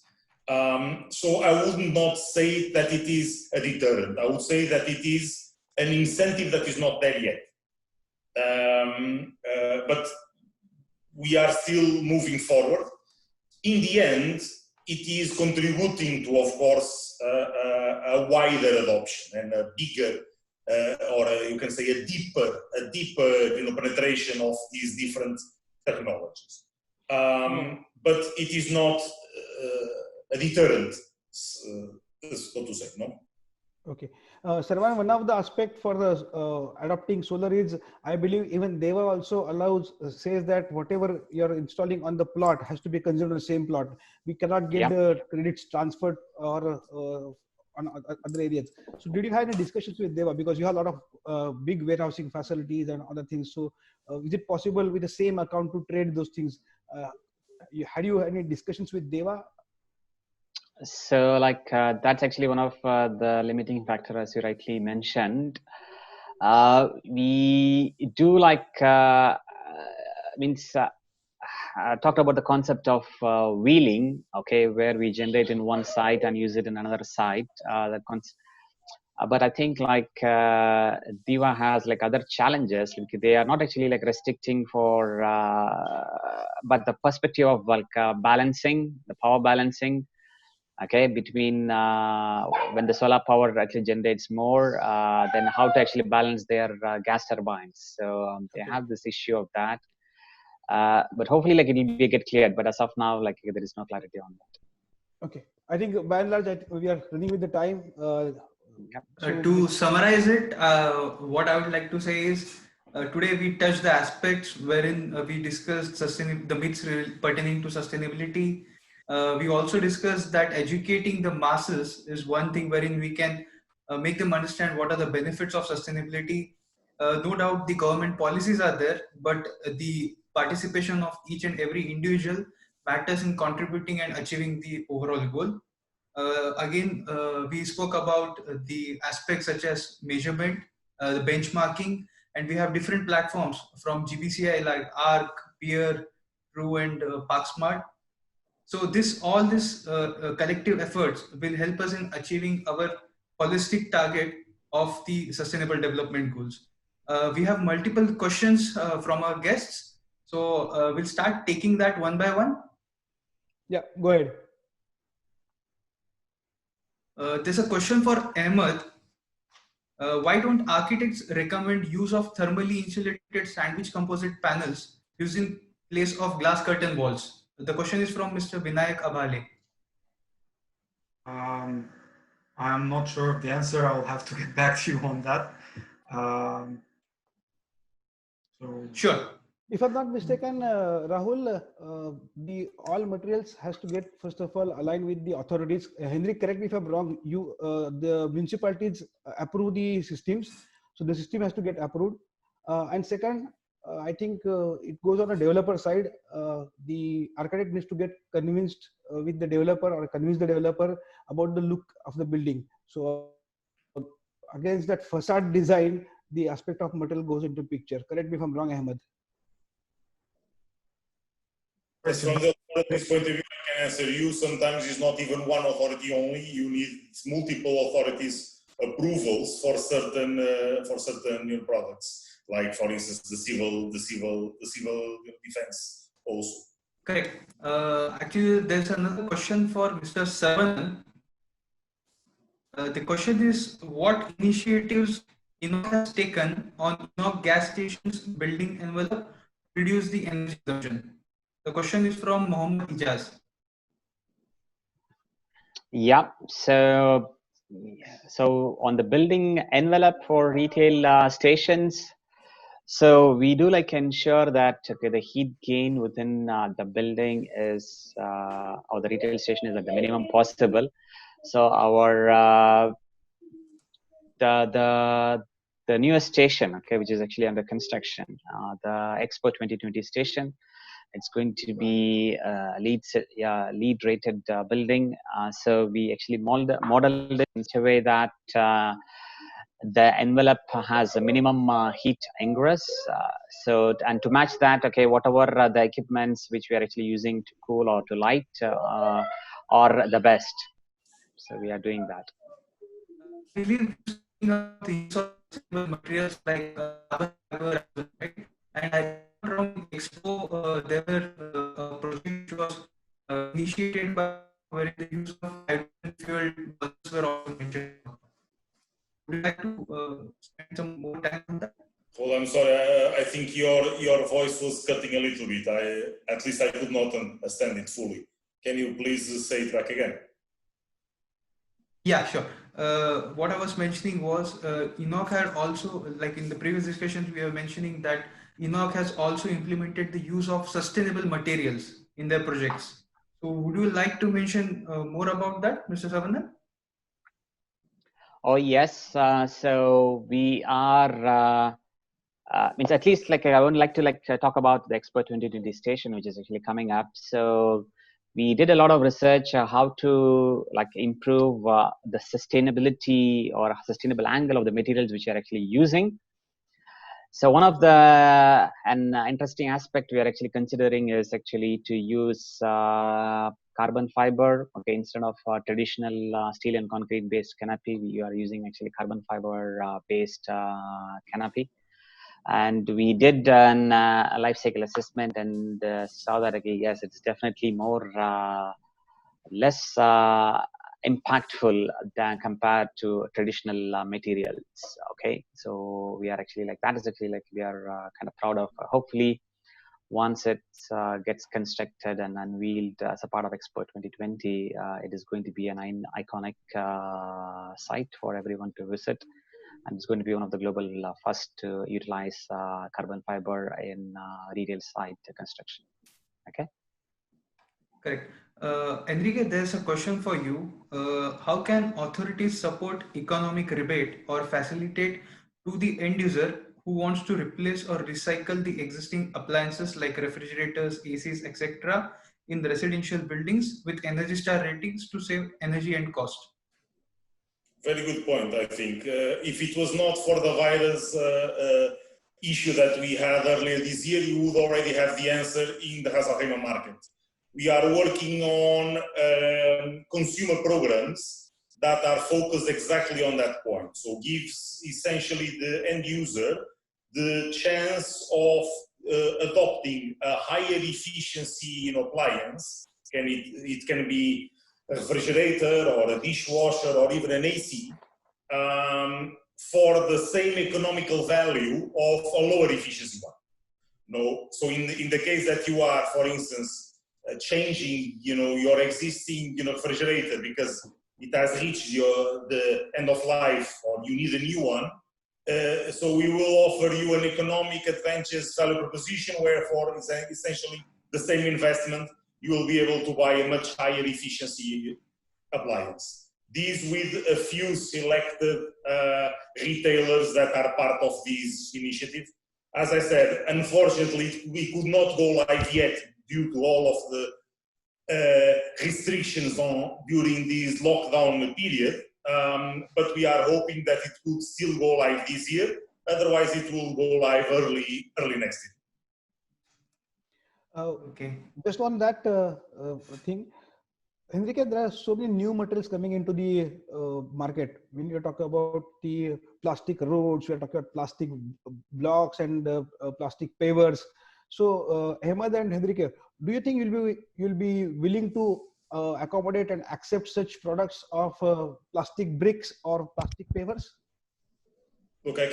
So I would not say that it is a deterrent. I would say that it is an incentive that is not there yet. But we are still moving forward. In the end, it is contributing to, of course, a wider adoption and a bigger, you can say a deeper penetration of these different technologies. But it is not a deterrent, so to say, no? Okay. Saravanan, one of the aspects for the adopting solar is, I believe even DEWA also says that whatever you're installing on the plot has to be consumed on the same plot. We cannot get the credits transferred or on other areas. So did you have any discussions with DEWA? Because you have a lot of big warehousing facilities and other things. So is it possible with the same account to trade those things? Had you any discussions with DEWA? So that's actually one of the limiting factor, as you rightly mentioned. We do talked about the concept of wheeling, okay, where we generate in one site and use it in another site. But I think DEWA has other challenges. They are not actually restricting for, but the perspective of balancing, the power balancing. Okay, between when the solar power actually generates more, then how to actually balance their gas turbines. So they have this issue of that. But hopefully, it will get cleared. But as of now, there is no clarity on that. Okay, I think by and large, we are running with the time. To summarize it, what I would like to say is, today we touched the aspects wherein we discussed the myths pertaining to sustainability. We also discussed that educating the masses is one thing wherein we can make them understand what are the benefits of sustainability. No doubt the government policies are there, but the participation of each and every individual matters in contributing and achieving the overall goal. Again, we spoke about the aspects such as measurement, the benchmarking, and we have different platforms from GBCI like ARC, Peer, True, and ParkSmart. So all this collective efforts will help us in achieving our holistic target of the Sustainable Development Goals. We have multiple questions from our guests. So we'll start taking that one by one. Yeah, go ahead. There's a question for Ahmed. Why don't architects recommend use of thermally insulated sandwich composite panels used in place of glass curtain walls? The question is from Mr. Vinayak Abhale. I'm not sure of the answer. I'll have to get back to you on that. Sure. If I'm not mistaken, Rahul, the all materials has to get first of all aligned with the authorities. Henrique, correct me if I'm wrong. The municipalities approve the systems, so the system has to get approved. And second, I think it goes on a developer side. The architect needs to get convinced with the developer or convince the developer about the look of the building. So against that facade design, the aspect of material goes into picture. Correct me if I'm wrong, Ahmed. From the authority's point of view, I can answer you. Sometimes it's not even one authority only. You need multiple authorities' approvals for certain new products. Like, for instance, the civil defense also. Correct. Actually, there's another question for Mr. Saravanan. The question is, what initiatives ENOC has taken on ENOC gas stations building envelope to reduce the energy consumption? The question is from Mohammed Ijaz. Yeah. So on the building envelope for retail stations, so we do like ensure that the heat gain within the building is or the retail station is at the minimum possible. So our the newest station, which is actually under construction, the Expo 2020 station, it's going to be LEED rated building. So we actually modeled it in such a way that the envelope has a minimum heat ingress. And to match that, whatever the equipments which we are actually using to cool or to light are the best. So we are doing that. I believe the use of materials like carbon fiber, right? And I from Expo, there were a project which was initiated by where the use of hydrogen fuel buses were also mentioned. Would you like to spend some more time on that? Well, I'm sorry. I think your voice was cutting a little bit. At least I could not understand it fully. Can you please say it back again? Yeah, sure. What I was mentioning was ENOC had also, like in the previous discussions, we were mentioning that ENOC has also implemented the use of sustainable materials in their projects. So would you like to mention more about that, Mr. Saravanan? Oh, yes. So we are, means at least like I would like to talk about the Expo 2020 station, which is actually coming up. So we did a lot of research how to improve the sustainability or sustainable angle of the materials which we are actually using. So one of the interesting aspect we are actually considering is actually to use carbon fiber, instead of traditional steel and concrete based canopy. We are using actually carbon fiber based canopy. And we did a life cycle assessment and saw that yes, it's definitely more less impactful than compared to traditional materials. So we are actually that is actually we are kind of proud of. Hopefully, once it gets constructed and unveiled as a part of Expo 2020, it is going to be an iconic site for everyone to visit. And it's going to be one of the global first to utilize carbon fiber in retail site construction. Okay. Correct. Henrique, there's a question for you. How can authorities support economic rebate or facilitate to the end user who wants to replace or recycle the existing appliances like refrigerators, ACs, etc. in the residential buildings with Energy Star ratings to save energy and cost? Very good point, I think. If it was not for the virus issue that we had earlier this year, you would already have the answer in the Khaimah market. We are working on consumer programs that are focused exactly on that point. So gives essentially the end user the chance of adopting a higher efficiency appliance. It can be a refrigerator or a dishwasher or even an AC for the same economical value of a lower efficiency one. No, so in the case that you are, for instance, changing your existing refrigerator because it has reached the end of life or you need a new one, so we will offer you an economic advantageous value proposition where for essentially the same investment you will be able to buy a much higher efficiency appliance. These with a few selected retailers that are part of this initiative. As I said, unfortunately, we could not go live yet due to all of the restrictions during this lockdown period, but we are hoping that it could still go live this year. Otherwise, it will go live early next year. Okay. Just on that thing, Henrique, there are so many new materials coming into the market. When you talk about the plastic roads, we are talking about plastic blocks and plastic pavers. So, Ahmed and Henrique, do you think you'll be willing to accommodate and accept such products of plastic bricks or plastic pavers? Look, I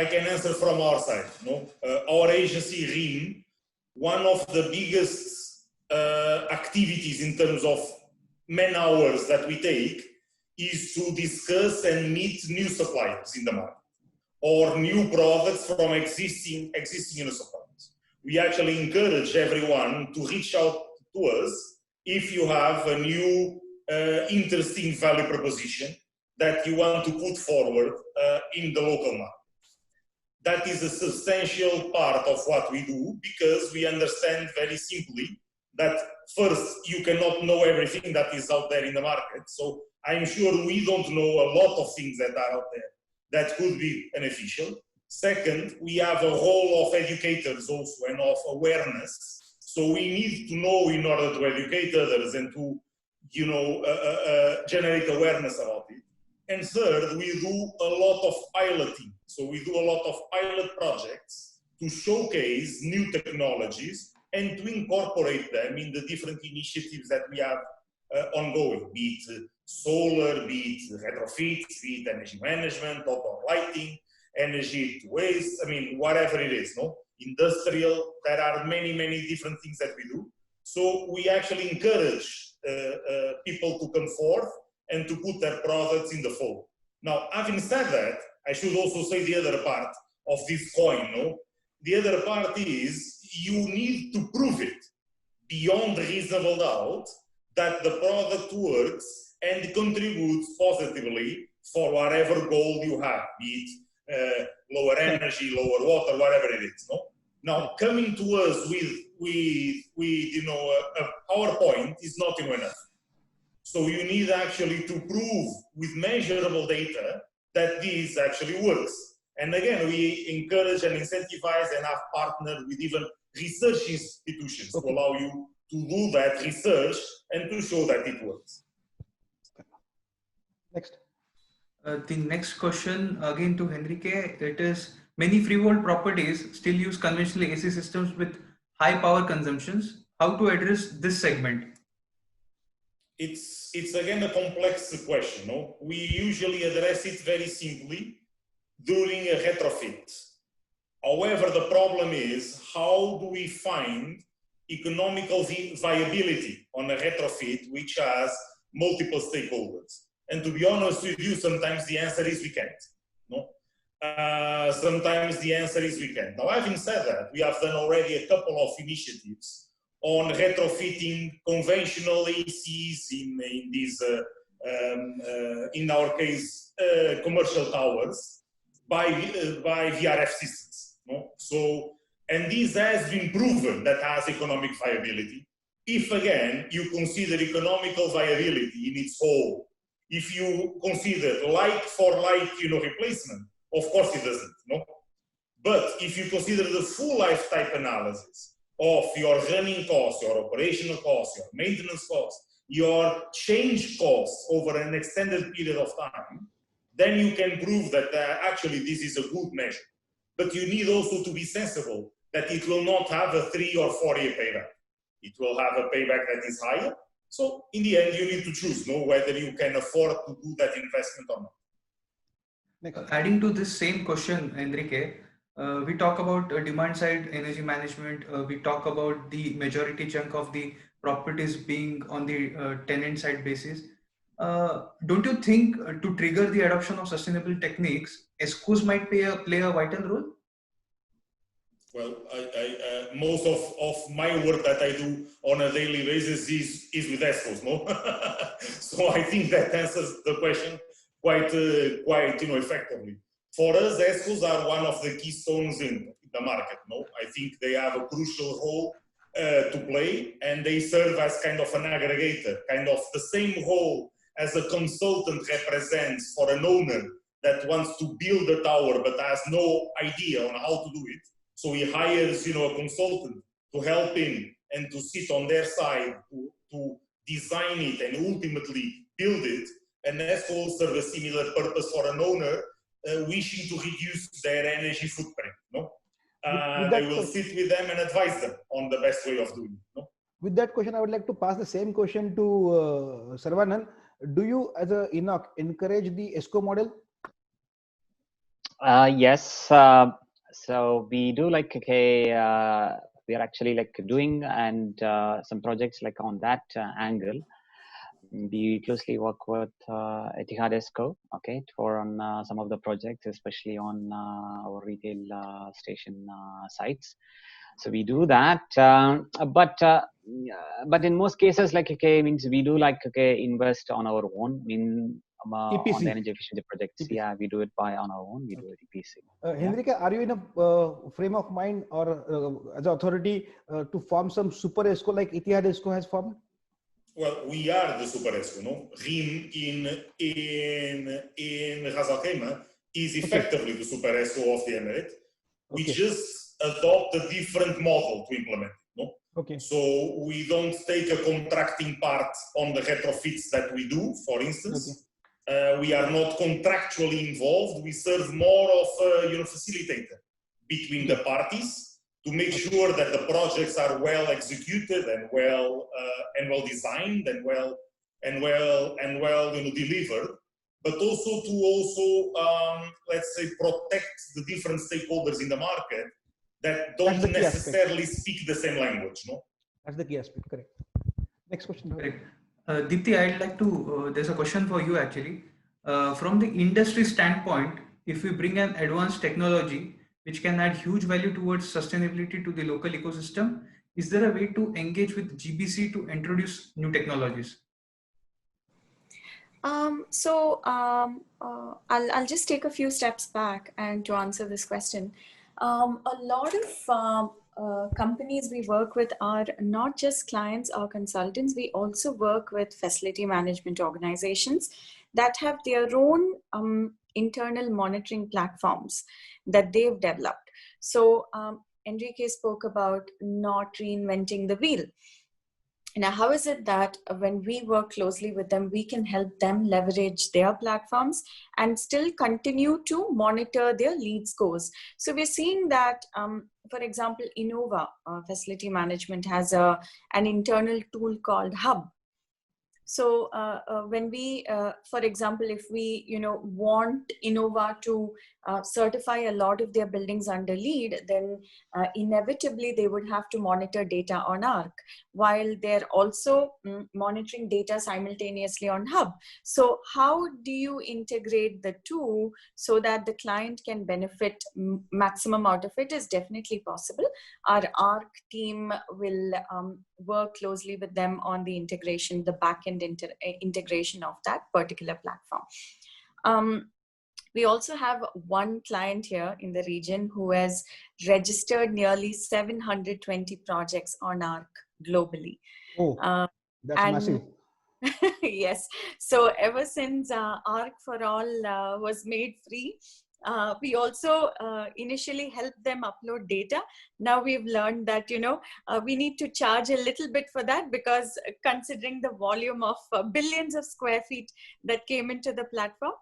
can answer from our side. No, our agency Reem, one of the biggest activities in terms of man hours that we take is to discuss and meet new suppliers in the market or new products from existing suppliers. We actually encourage everyone to reach out to us if you have a new interesting value proposition that you want to put forward in the local market. That is a substantial part of what we do because we understand very simply that first, you cannot know everything that is out there in the market. So I'm sure we don't know a lot of things that are out there that could be beneficial. Second, we have a role of educators also and of awareness. So we need to know in order to educate others and to, generate awareness about it. And third, we do a lot of piloting. So we do a lot of pilot projects to showcase new technologies and to incorporate them in the different initiatives that we have ongoing, be it solar, be it retrofits, be it energy management, outdoor lighting, energy to waste, whatever it is, no? Industrial, there are many, many different things that we do. So we actually encourage people to come forth and to put their products in the fold. Now, having said that, I should also say the other part of this coin, no? The other part is you need to prove it beyond reasonable doubt that the product works and contributes positively for whatever goal you have, be it lower energy, lower water, whatever it is. No? Now, coming to us with a PowerPoint is not enough. So you need actually to prove with measurable data that this actually works. And again, we encourage and incentivize and have partnered with even research institutions to allow you to do that research and to show that it works. Next. The next question again to Henrique. It is, many freehold properties still use conventional AC systems with high power consumptions. How to address this segment? It's again a complex question. No? We usually address it very simply during a retrofit. However, the problem is, how do we find economical viability on a retrofit which has multiple stakeholders? And to be honest with you, sometimes the answer is we can't. No? Sometimes the answer is we can't. Now, having said that, we have done already a couple of initiatives on retrofitting conventional ACs in these, in our case, commercial towers by VRF systems. No? So, and this has been proven that has economic viability. if again you consider economical viability in its whole, if you consider like for like, replacement, of course it doesn't, no? But if you consider the full life type analysis of your running costs, your operational costs, your maintenance costs, your change costs over an extended period of time, then you can prove that actually this is a good measure. But you need also to be sensible that it will not have a 3 or 4 year payback. It will have a payback that is higher. So in the end, you need to choose, whether you can afford to do that investment or not. Adding to this same question, Henrique, we talk about demand side energy management. We talk about the majority chunk of the properties being on the tenant side basis. Don't you think to trigger the adoption of sustainable techniques, ESCOs might play a vital role? Well, most of my work that I do on a daily basis is with ESCOs, no? So I think that answers the question quite effectively. For us, ESCOs are one of the keystones in the market, no? I think they have a crucial role to play, and they serve as kind of an aggregator, kind of the same role as a consultant represents for an owner that wants to build a tower but has no idea on how to do it. So he hires, a consultant to help him and to sit on their side to design it and ultimately build it. And ESCO serve a similar purpose for an owner wishing to reduce their energy footprint. No, they will sit with them and advise them on the best way of doing it. No? With that question, I would like to pass the same question to Saravanan. Do you, as a ENOC, encourage the ESCO model? Yes. So we do we are actually doing and some projects on that angle. We closely work with Etihad ESCO, for on some of the projects, especially on our retail station sites. So we do that, but in most cases, means we do invest on our own. On the energy efficiency projects, EPC. Yeah, we do it on our own. We do it EPC. Henrique, are you in a frame of mind or as an authority to form some super ESCO like Etihad ESCO has formed? Well, we are the super ESCO, no? Reem in Ras Al Khaimah is effectively the super ESCO of the Emirate. We just adopt a different model to implement it, no? Okay. So we don't take a contracting part on the retrofits that we do, for instance. Okay. We are not contractually involved. We serve more of a facilitator between the parties to make sure that the projects are well executed and well designed and well delivered, but also to let's say protect the different stakeholders in the market that don't necessarily speak the same language. No, that's the key aspect. Correct. Next question. Correct. Deepthy, I'd like to, there's a question for you actually. From the industry standpoint, if we bring an advanced technology which can add huge value towards sustainability to the local ecosystem, is there a way to engage with GBC to introduce new technologies? I'll just take a few steps back and to answer this question. A lot of companies we work with are not just clients or consultants. We also work with facility management organizations that have their own internal monitoring platforms that they've developed. So Henrique spoke about not reinventing the wheel. Now, how is it that when we work closely with them, we can help them leverage their platforms and still continue to monitor their lead scores? So we're seeing that, for example, Innova Facility Management has an internal tool called Hub. So when we, for example, if we, want Innova to certify a lot of their buildings under LEED, then inevitably they would have to monitor data on ARC, while they're also monitoring data simultaneously on Hub. So how do you integrate the two so that the client can benefit maximum out of it is definitely possible. Our ARC team will work closely with them on the integration, the backend integration of that particular platform. We also have one client here in the region who has registered nearly 720 projects on ARC globally. Oh, that's and massive. yes, so ever since Arc for All was made free, we also initially helped them upload data. Now we've learned that, we need to charge a little bit for that, because considering the volume of billions of square feet that came into the platform.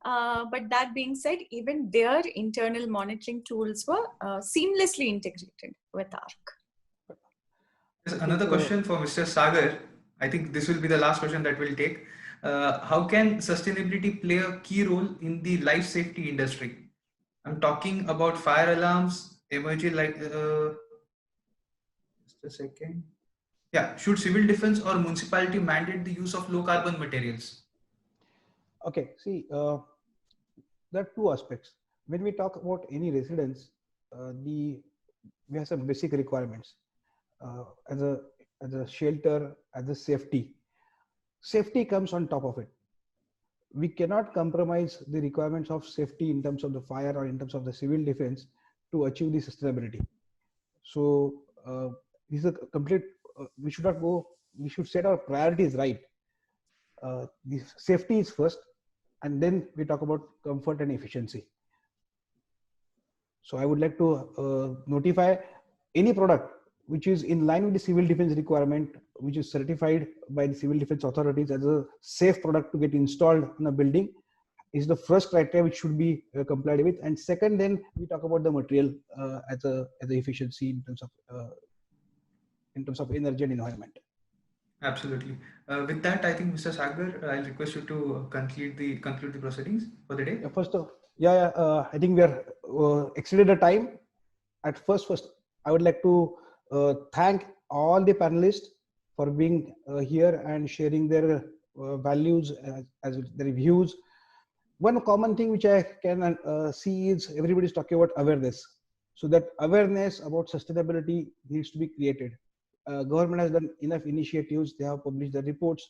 But that being said, even their internal monitoring tools were seamlessly integrated with Arc. There's another question for Mr. Sagar. I think this will be the last question that we'll take. How can sustainability play a key role in the life safety industry? I'm talking about fire alarms, emergency light. Just a second. Yeah, should civil defense or municipality mandate the use of low carbon materials? Okay, see, there are two aspects. When we talk about any residence, we have some basic requirements as a shelter, as a safety. Safety comes on top of it. We cannot compromise the requirements of safety in terms of the fire or in terms of the civil defense to achieve the sustainability. So this is a complete. We should not go. We should set our priorities right. The safety is first, and then we talk about comfort and efficiency. So I would like to notify any product which is in line with the civil defense requirement, which is certified by the civil defense authorities as a safe product to get installed in a building, is the first criteria which should be complied with. And second, then we talk about the material as a efficiency in terms of energy and environment. Absolutely. With that, I think Mr. Sagar, I'll request you to conclude the proceedings for the day. I think we are exceeded the time. At first, I would like to thank all the panelists for being here and sharing their values as their views. One common thing which I can see is everybody is talking about awareness. So that awareness about sustainability needs to be created. Government has done enough initiatives. They have published the reports.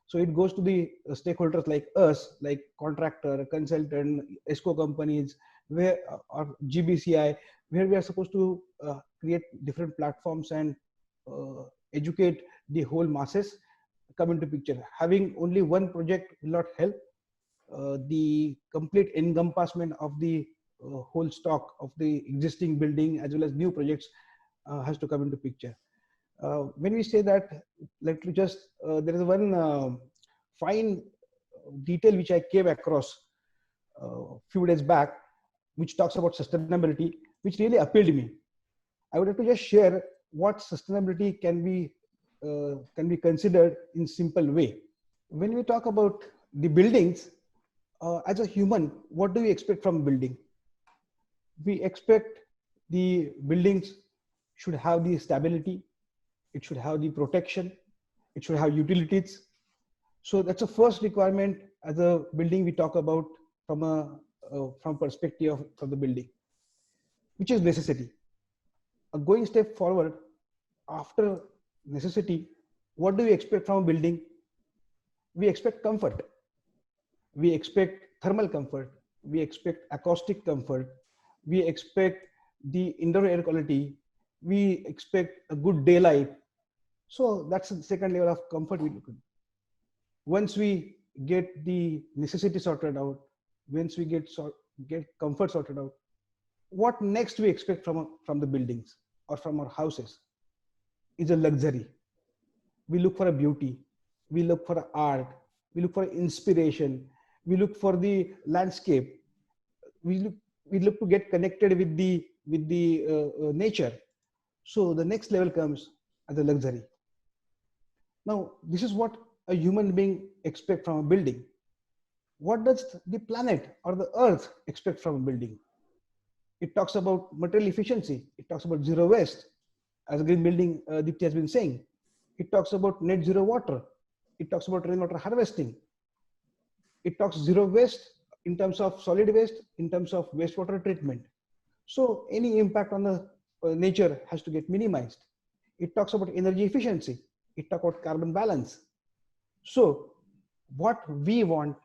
So it goes to the stakeholders like us, like contractor, consultant, ESCO companies, or GBCI, where we are supposed to create different platforms and educate the whole masses come into picture. Having only one project will not help. The complete encompassment of the whole stock of the existing building as well as new projects has to come into picture. When we say that, let me just, there is one fine detail which I came across a few days back, which talks about sustainability, which really appealed to me. I would like to just share what sustainability can be considered in simple way. When we talk about the buildings, as a human, what do we expect from building? We expect the buildings should have the stability, it should have the protection, it should have utilities. So that's the first requirement as a building we talk about from perspective of the building, which is necessity. Going step forward, after necessity, what do we expect from a building? We expect comfort. We expect thermal comfort. We expect acoustic comfort. We expect the indoor air quality. We expect a good daylight. So that's the second level of comfort we look at. Once we get the necessity sorted out, once we get comfort sorted out, what next we expect from the buildings or from our houses is a luxury. We look for a beauty. We look for art. We look for inspiration. We look for the landscape. We look to get connected with the nature. So the next level comes as a luxury. Now, this is what a human being expects from a building. What does the planet or the earth expect from a building? It talks about material efficiency. It talks about zero waste, as a green building Deepthy has been saying. It talks about net zero water. It talks about rainwater harvesting. It talks zero waste in terms of solid waste, in terms of wastewater treatment. So any impact on the nature has to get minimized. It talks about energy efficiency. It talks about carbon balance. So what we want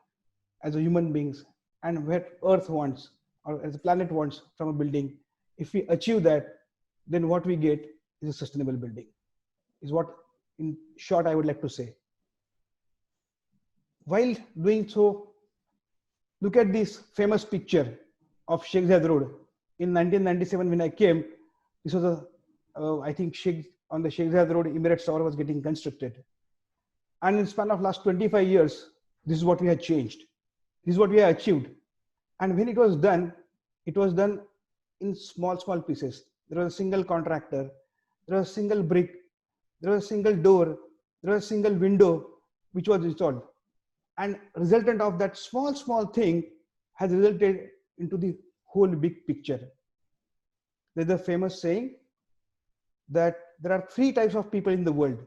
as a human beings and what Earth wants or as a planet wants from a building, if we achieve that, then what we get is a sustainable building, is what in short, I would like to say. While doing so, look at this famous picture of Sheikh Zayed Road. In 1997, when I came, this was I think on the Sheikh Zayed Road, Emirates Tower was getting constructed. And in the span of last 25 years, this is what we had changed. This is what we have achieved. And when it was done in small pieces. There was a single contractor, there was a single brick, there was a single door, there was a single window which was installed. And resultant of that small thing has resulted into the whole big picture. There's a famous saying that there are 3 types of people in the world.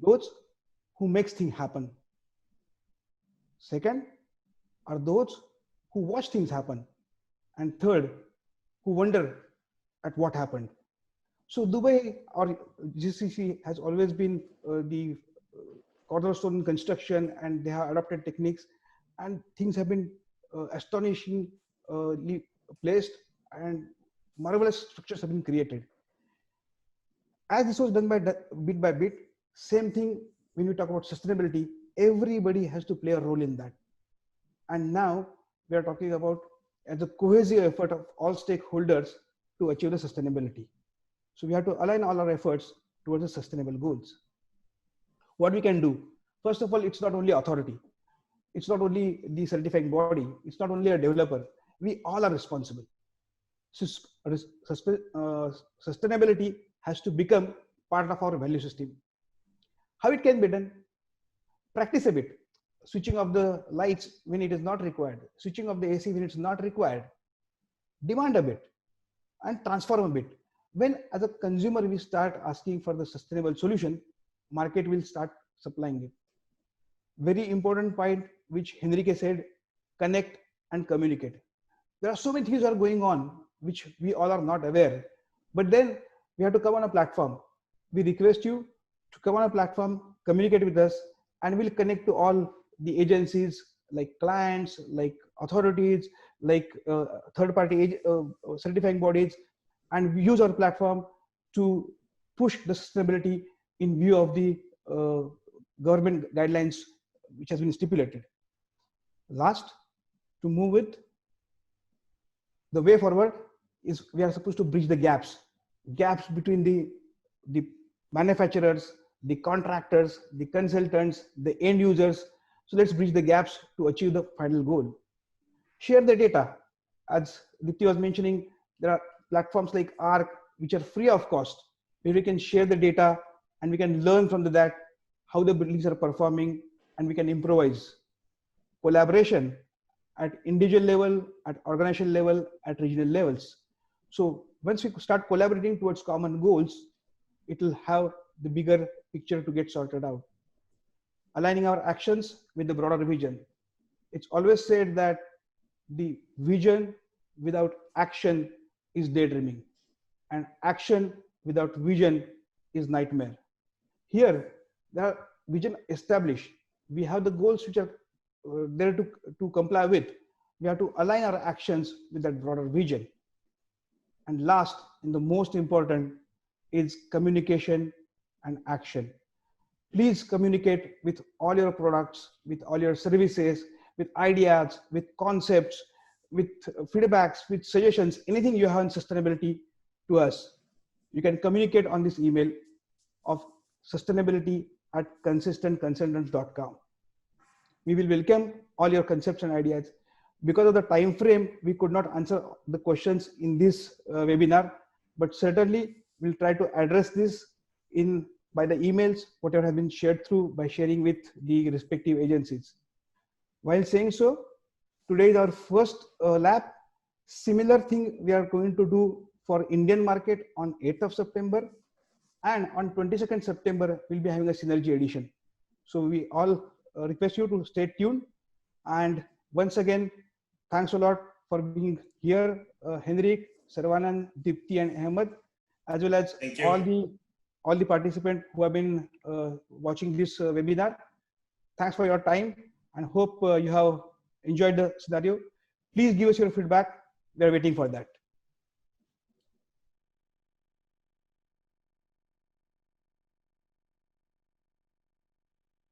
Those who makes things happen. Second are those who watch things happen. And third, who wonder at what happened. So Dubai or GCC has always been the cornerstone in construction, and they have adopted techniques, and things have been astonishingly placed, and marvelous structures have been created. As this was done bit by bit, same thing when we talk about sustainability, everybody has to play a role in that. And now we are talking about as a cohesive effort of all stakeholders to achieve the sustainability. So we have to align all our efforts towards the sustainable goals. What we can do? First of all, it's not only authority. It's not only the certifying body. It's not only a developer. We all are responsible. So, sustainability has to become part of our value system. How it can be done? Practice a bit. Switching off the lights when it is not required. Switching off the AC when it's not required. Demand a bit and transform a bit. When as a consumer we start asking for the sustainable solution, market will start supplying it. Very important point which Henrique said, connect and communicate. There are so many things that are going on which we all are not aware, but then we have to come on a platform. We request you to come on a platform, communicate with us, and we'll connect to all the agencies like clients, like authorities, like third-party certifying bodies, and we use our platform to push the sustainability in view of the government guidelines which has been stipulated. Last, to move with the way forward is we are supposed to bridge the gaps between the manufacturers, the contractors, the consultants, the end users. So let's bridge the gaps to achieve the final goal. Share the data. As Deepthy was mentioning, there are platforms like ARC which are free of cost, where we can share the data and we can learn from that how the buildings are performing, and we can improvise. Collaboration at individual level, at organizational level, at regional levels. So once we start collaborating towards common goals, it will have the bigger picture to get sorted out. Aligning our actions with the broader vision. It's always said that the vision without action is daydreaming, and action without vision is nightmare. Here, the vision established. We have the goals which are there to comply with. We have to align our actions with that broader vision. And last, and the most important, is communication and action. Please communicate with all your products, with all your services, with ideas, with concepts, with feedbacks, with suggestions, anything you have on sustainability to us. You can communicate on this email of sustainability@consistentconsultants.com. We will welcome all your concepts and ideas. Because of the time frame, we could not answer the questions in this webinar, but certainly we'll try to address this by the emails, whatever has been shared through by sharing with the respective agencies. While saying so, today is our first lab. Similar thing we are going to do for Indian market on 8th of September, and on 22nd September, we'll be having a synergy edition. So we all request you to stay tuned. And once again, thanks a lot for being here, Henrique, Saravanan, Deepthy, and Ahmed, as well as all the participants who have been watching this webinar. Thanks for your time, and hope you have enjoyed the scenario. Please give us your feedback. We are waiting for that.